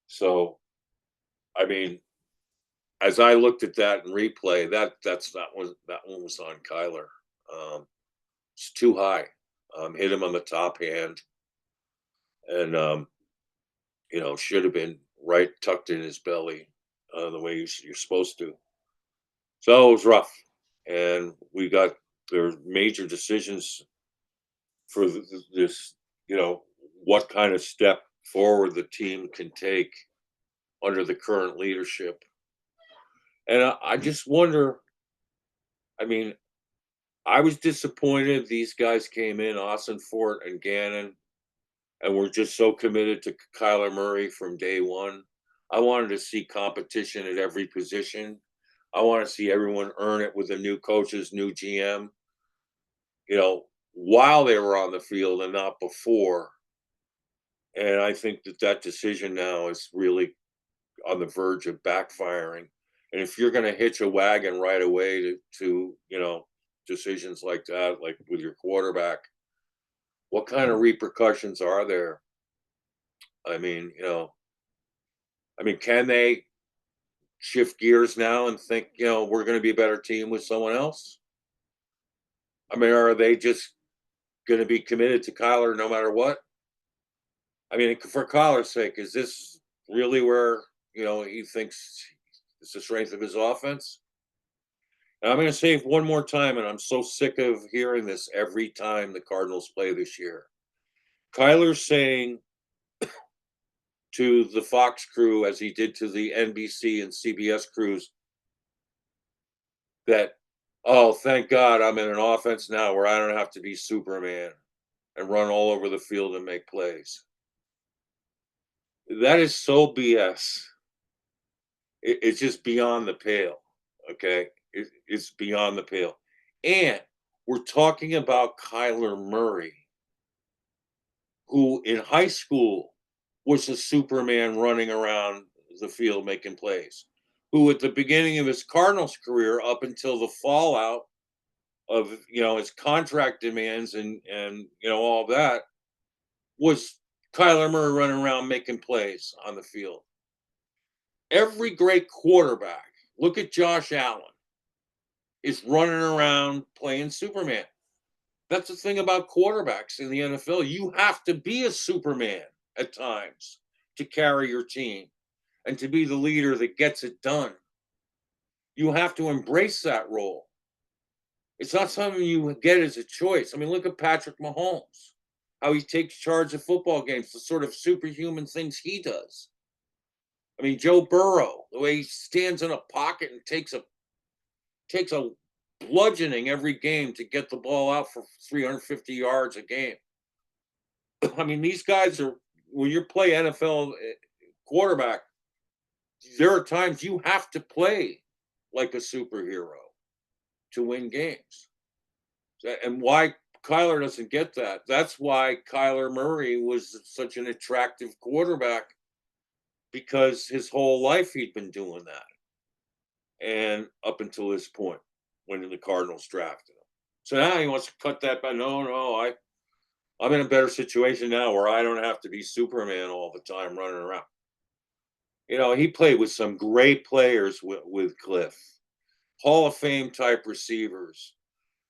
So, I mean, as I looked at that in replay, that one was on Kyler. It's too high. Hit him on the top hand, and should have been right tucked in his belly, the way you're supposed to. So it was rough, and we got there major decisions for this. What kind of step forward the team can take under the current leadership, and I just wonder. I mean, I was disappointed these guys came in, Austin Fort and Gannon, and we're just so committed to Kyler Murray from day one. I wanted to see competition at every position. I want to see everyone earn it with the new coaches, new GM, while they were on the field and not before. And I think that that decision now is really on the verge of backfiring. And if you're going to hitch a wagon right away to decisions like that, like with your quarterback, what kind of repercussions are there? I mean, can they shift gears now and think, we're going to be a better team with someone else? I mean, are they just going to be committed to Kyler no matter what? I mean, for Kyler's sake, is this really where, he thinks it's the strength of his offense? And I'm going to say it one more time, and I'm so sick of hearing this every time the Cardinals play this year. Kyler's saying to the Fox crew, as he did to the NBC and CBS crews, that, oh, thank God I'm in an offense now where I don't have to be Superman and run all over the field and make plays. That is so BS. It's just beyond the pale. Okay. It's beyond the pale. And we're talking about Kyler Murray, who in high school was a Superman running around the field making plays, who at the beginning of his Cardinals career, up until the fallout of his contract demands and all that, was Kyler Murray running around making plays on the field. Every great quarterback, look at Josh Allen, is running around playing Superman. That's the thing about quarterbacks in the NFL. You have to be a Superman at times to carry your team and to be the leader that gets it done. You have to embrace that role. It's not something you get as a choice. I mean, look at Patrick Mahomes, how he takes charge of football games, the sort of superhuman things he does. I mean, Joe Burrow, the way he stands in a pocket and takes a bludgeoning every game to get the ball out for 350 yards a game. I mean, these guys are, when you play NFL quarterback, there are times you have to play like a superhero to win games. And why Kyler doesn't get that? That's why Kyler Murray was such an attractive quarterback, because his whole life he'd been doing that. And up until this point, when the Cardinals drafted him. So now he wants to cut that back. No, I'm in a better situation now where I don't have to be Superman all the time running around. He played with some great players with Cliff, Hall of Fame type receivers.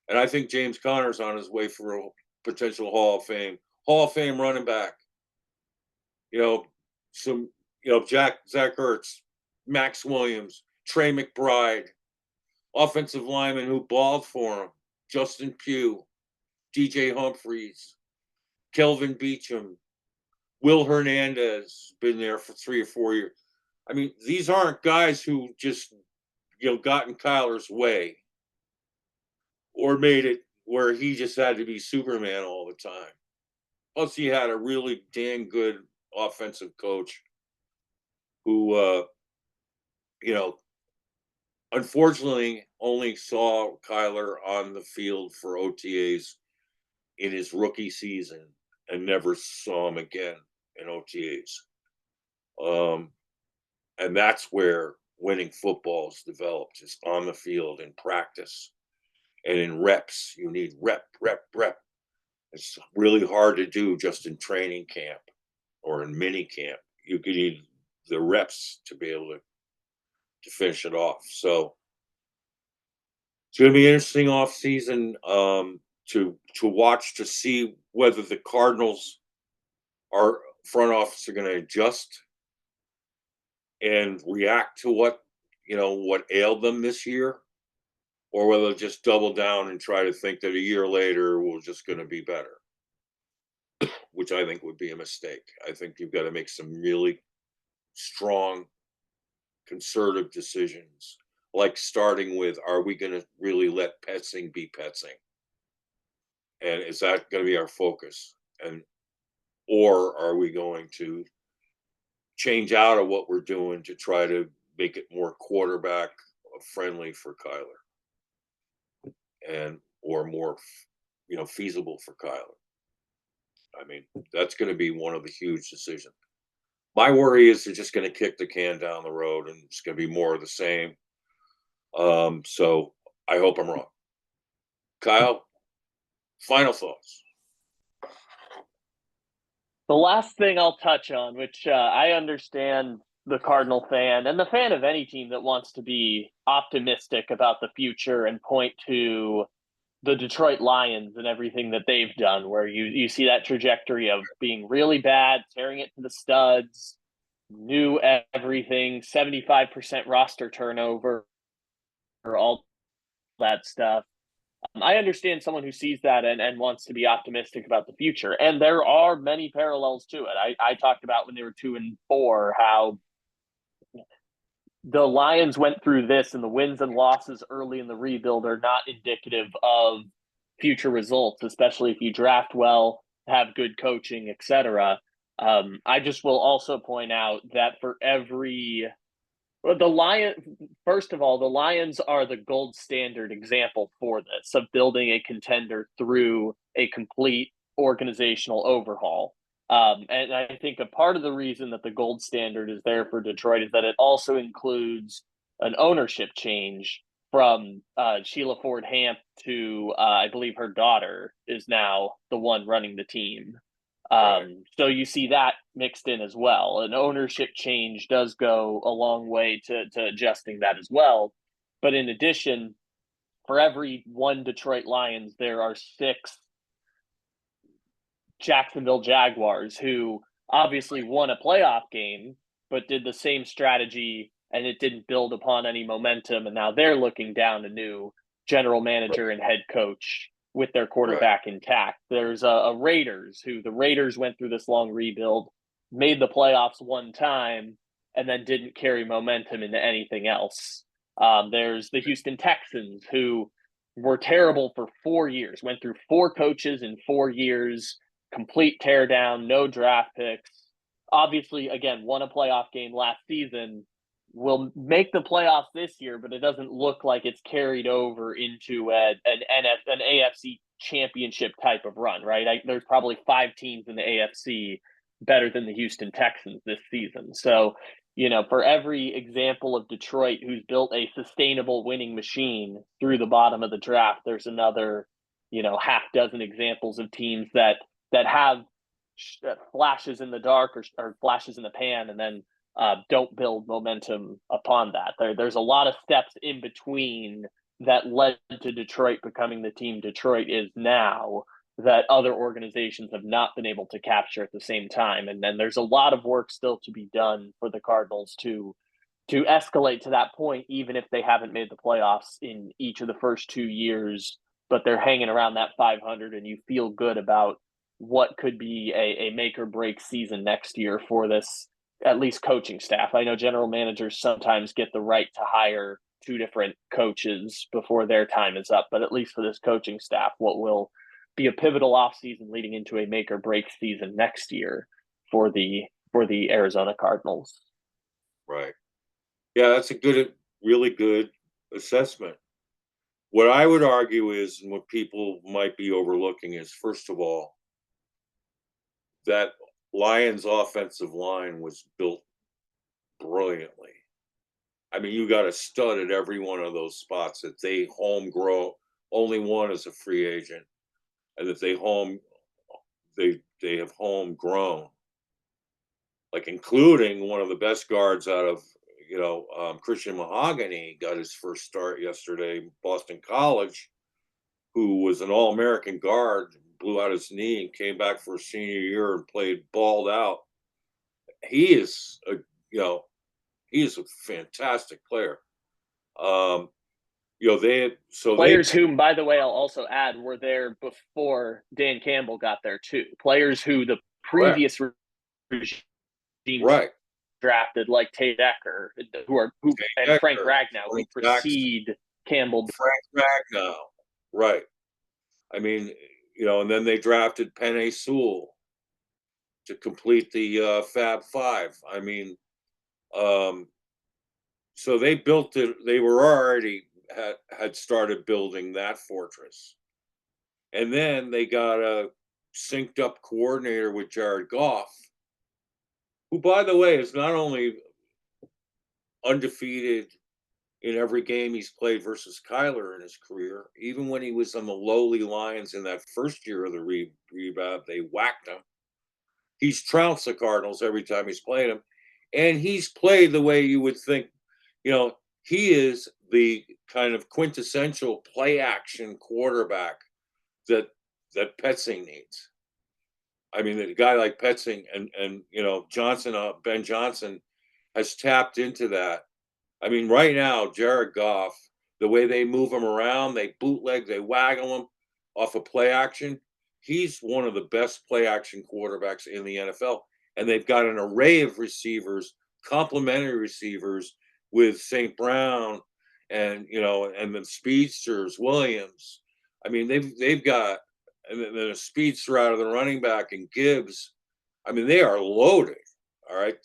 And I think James Conner's on his way for a potential Hall of Fame running back. Some, Zach Ertz, Max Williams, Trey McBride, offensive linemen who balled for him, Justin Pugh, DJ Humphries, Kelvin Beachum, Will Hernandez, been there for 3 or 4 years. I mean, these aren't guys who just, got in Kyler's way or made it where he just had to be Superman all the time. Plus, he had a really dang good offensive coach who, unfortunately only saw Kyler on the field for OTAs in his rookie season and never saw him again in OTAs. And that's where winning football is developed, is on the field in practice and in reps. You need rep. It's really hard to do just in training camp or in mini camp. You need the reps to be able to finish it off. So it's going to be an interesting offseason to watch, to see whether the Cardinals, our front office, are going to adjust and react to what ailed them this year, or whether they'll just double down and try to think that a year later we're just going to be better, which I think would be a mistake. I think you've got to make some really strong, conservative decisions, like starting with, are we going to really let Petsing be Petsing? And is that going to be our focus? Or are we going to change out of what we're doing to try to make it more quarterback friendly for Kyler, or more feasible for Kyler? I mean, that's going to be one of the huge decisions. My worry is they're just going to kick the can down the road and it's going to be more of the same. So I hope I'm wrong. Kyle, final thoughts. The last thing I'll touch on, which I understand the Cardinal fan and the fan of any team that wants to be optimistic about the future and point to the Detroit Lions and everything that they've done, where you see that trajectory of being really bad, tearing it to the studs, new everything, 75% roster turnover, or all that stuff. I understand someone who sees that and wants to be optimistic about the future. And there are many parallels to it. I talked about when they were 2-4, how the Lions went through this and the wins and losses early in the rebuild are not indicative of future results, especially if you draft well, have good coaching, etc. I just will also point out that for every the Lion, first of all, the Lions are the gold standard example for this of building a contender through a complete organizational overhaul. And I think a part of the reason that the gold standard is there for Detroit is that it also includes an ownership change from Sheila Ford Hamp to I believe her daughter is now the one running the team. Right. So you see that mixed in as well. An ownership change does go a long way to adjusting that as well. But in addition, for every one Detroit Lions, there are 6 Jacksonville Jaguars who obviously won a playoff game, but did the same strategy and it didn't build upon any momentum. And now they're looking down a new general manager and head coach with their Right. quarterback intact. There's a Raiders who the Raiders went through this long rebuild, made the playoffs one time, and then didn't carry momentum into anything else. There's the Houston Texans who were terrible for 4 years, went through 4 coaches in 4 years, complete teardown, no draft picks. Obviously, again, won a playoff game last season, will make the playoffs this year, but it doesn't look like it's carried over into an AFC championship type of run, right? There's probably 5 teams in the AFC better than the Houston Texans this season. So, for every example of Detroit who's built a sustainable winning machine through the bottom of the draft, there's another, half dozen examples of teams that have flashes in the dark or flashes in the pan and then don't build momentum upon that. There's a lot of steps in between that led to Detroit becoming the team Detroit is now that other organizations have not been able to capture at the same time. And then there's a lot of work still to be done for the Cardinals to escalate to that point, even if they haven't made the playoffs in each of the first 2 years, but they're hanging around that 500 and you feel good about what could be a make or break season next year for this, at least coaching staff. I know general managers sometimes get the right to hire 2 different coaches before their time is up, but at least for this coaching staff, what will be a pivotal offseason leading into a make or break season next year for the Arizona Cardinals. Right. Yeah, that's really good assessment. What I would argue is, and what people might be overlooking is, first of all, that Lions offensive line was built brilliantly. I mean, you got a stud at every one of those spots that they homegrown, only one is a free agent, and that they have homegrown, like including one of the best guards out of Christian Mahogany got his first start yesterday, Boston College, who was an All-American guard, blew out his knee and came back for a senior year and balled out. He is a fantastic player. Players whom, by the way, I'll also add, were there before Dan Campbell got there too. Players who the previous regime right drafted, like Tate Decker, and Frank Ragnow, who precede Campbell. Frank Ragnow, right? I mean, and then they drafted Penei Sewell to complete the Fab Five. I mean, so they built it. They were already had started building that fortress, and then they got a synced up coordinator with Jared Goff, who, by the way, is not only undefeated in every game he's played versus Kyler in his career, even when he was on the lowly Lions in that first year of the rebound, they whacked him. He's trounced the Cardinals every time he's played them. And he's played the way you would think, he is the kind of quintessential play action quarterback that Petzing needs. I mean, a guy like Petzing and Johnson, Ben Johnson has tapped into that. I mean, right now, Jared Goff, the way they move him around, they bootleg, they waggle him off of play action. He's one of the best play action quarterbacks in the NFL. And they've got an array of receivers, complementary receivers with St. Brown and the speedsters, Williams. I mean, they've got and then a speedster out of the running back and Gibbs. I mean, they are loaded. All right.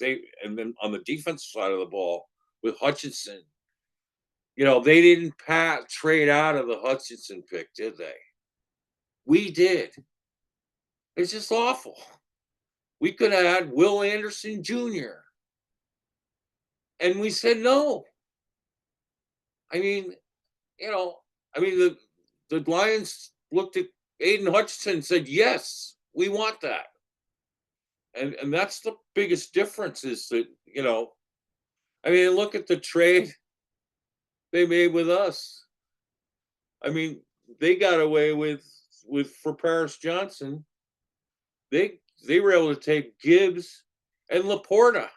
And then on the defensive side of the ball with Hutchinson, they didn't trade out of the Hutchinson pick, did they? We did. It's just awful. We could have had Will Anderson Jr. And we said no. I mean, the Lions looked at Aiden Hutchinson and said, yes, we want that. And that's the biggest difference is that, look at the trade they made with us. I mean, they got away with for Paris Johnson. They were able to take Gibbs and Laporta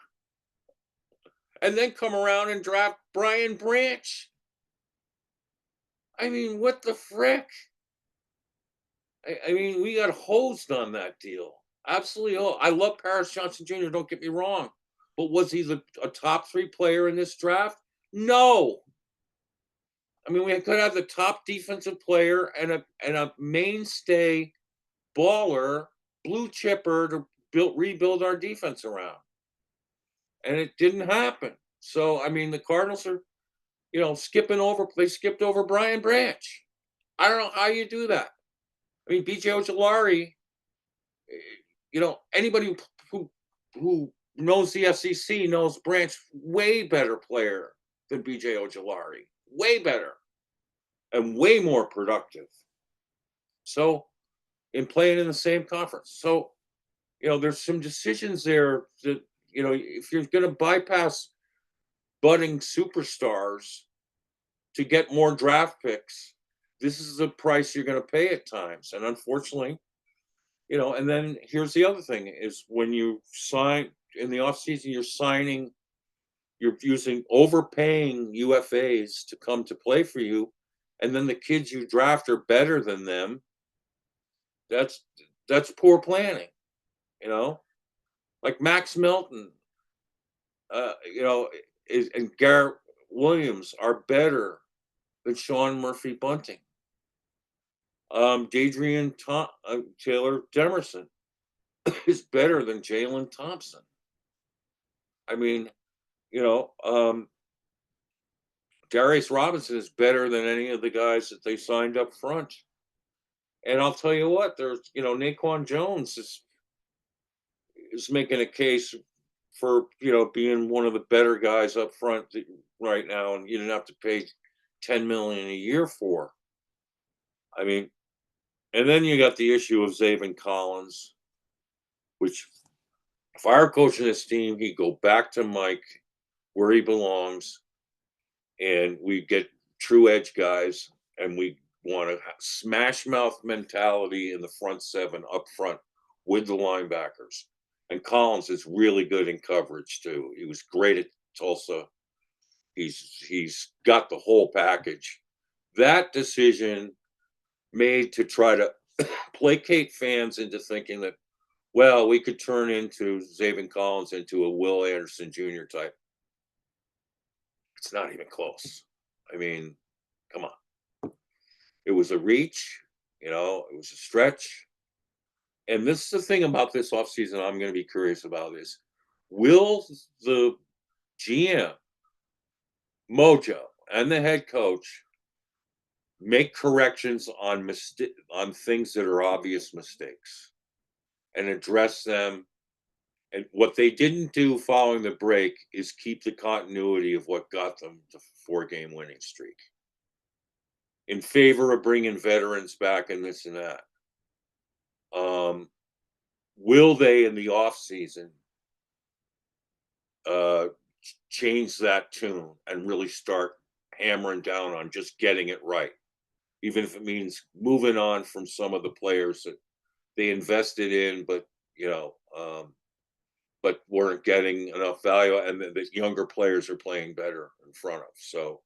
and then come around and draft Brian Branch. I mean, what the frick? I mean, we got hosed on that deal. Absolutely. I love Paris Johnson Jr., don't get me wrong. But was he a top 3 player in this draft? No. I mean, we could have the top defensive player and a mainstay baller, blue chipper to rebuild our defense around. And it didn't happen. So, I mean, the Cardinals are, they skipped over Brian Branch. I don't know how you do that. I mean, BJ Ojolari, anybody who knows the SEC knows Branch way better player than BJ Ojolari. Way better. And way more productive. So, in playing in the same conference. So, there's some decisions there that, if you're going to bypass budding superstars to get more draft picks, this is the price you're going to pay at times. And unfortunately, and then here's the other thing is when you sign in the offseason, you're using overpaying UFAs to come to play for you. And then the kids you draft are better than them. That's poor planning, like Max Melton, and Garrett Williams are better than Sean Murphy Bunting. Dadrian Taylor Demerson is better than Jalen Thompson. I mean, Darius Robinson is better than any of the guys that they signed up front. And I'll tell you what, there's, Naquan Jones is making a case for, being one of the better guys up front right now, and you didn't have to pay $10 million a year for. I mean, and then you got the issue of Zaven Collins, which if I were coaching this team, he'd go back to Mike where he belongs, and we get true edge guys, and we want a smash mouth mentality in the front 7 up front with the linebackers. And Collins is really good in coverage too. He was great at Tulsa. He's got the whole package. That decision made to try to placate fans into thinking that, well, we could turn into Zaven Collins into a Will Anderson Jr. type. It's not even close. I mean, come on. It was a reach, it was a stretch. And this is the thing about this offseason I'm going to be curious about is, will the GM, Mojo, and the head coach make corrections on things that are obvious mistakes? and address them. And what they didn't do following the break is keep the continuity of what got them the 4-game winning streak in favor of bringing veterans back and this and that. Will they in the offseason change that tune and really start hammering down on just getting it right, even if it means moving on from some of the players that they invested in, but but weren't getting enough value, and the younger players are playing better in front of, so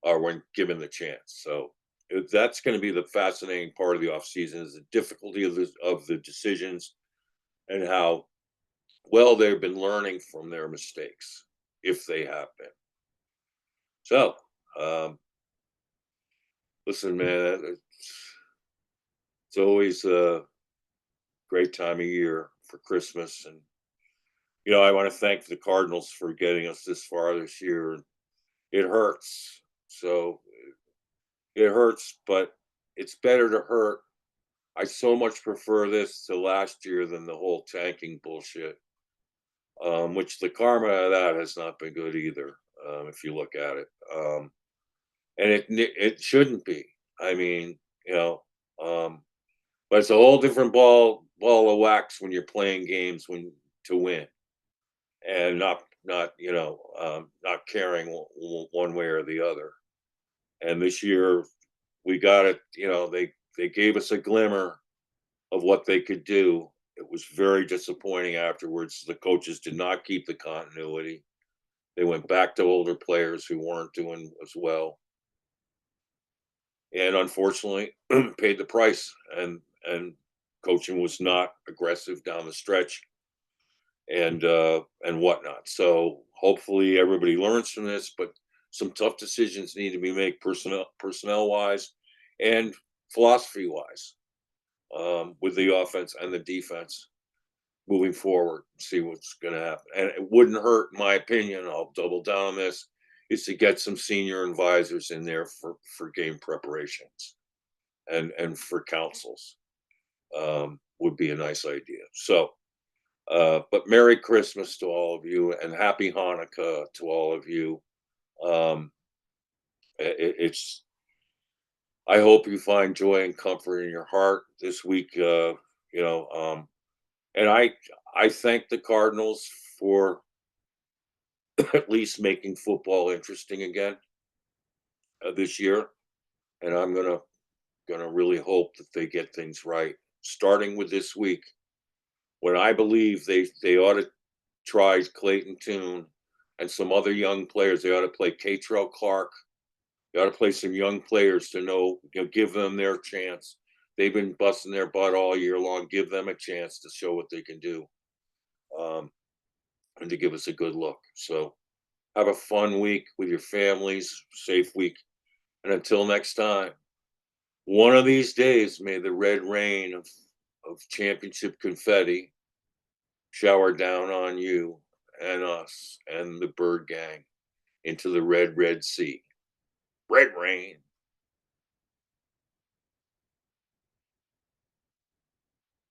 or when given the chance. So that's going to be the fascinating part of the offseason is the difficulty of the decisions and how well they've been learning from their mistakes, if they have been. So, listen, man, it's always a great time of year for Christmas, and I want to thank the Cardinals for getting us this far this year. It hurts, so it hurts, but it's better to hurt. I so much prefer this to last year than the whole tanking bullshit, which the karma of that has not been good either, if you look at it. And it shouldn't be. I mean, but it's a whole different ball of wax when you're playing games to win, and not caring one way or the other. And this year we got it. They gave us a glimmer of what they could do. It was very disappointing afterwards. The coaches did not keep the continuity. They went back to older players who weren't doing as well, and unfortunately paid the price. And coaching was not aggressive down the stretch, and whatnot. So hopefully everybody learns from this, but some tough decisions need to be made personnel wise and philosophy wise, with the offense and the defense moving forward. See what's going to happen. And it wouldn't hurt, in my opinion. I'll double down on this. Is to get some senior advisors in there for game preparations and for councils, would be a nice idea. So, but Merry Christmas to all of you and Happy Hanukkah to all of you. Um, it's I hope you find joy and comfort in your heart this week. And I thank the Cardinals for at least making football interesting again, this year, and I'm gonna really hope that they get things right, starting with this week, when I believe they ought to try Clayton Tune and some other young players. They ought to play Catrell Clark. They ought to play some young players to give them their chance. They've been busting their butt all year long. Give them a chance to show what they can do, and to give us a good look. So have a fun week with your families, safe week. And until next time, one of these days, may the red rain of championship confetti shower down on you and us and the bird gang into the red, red sea. Red rain.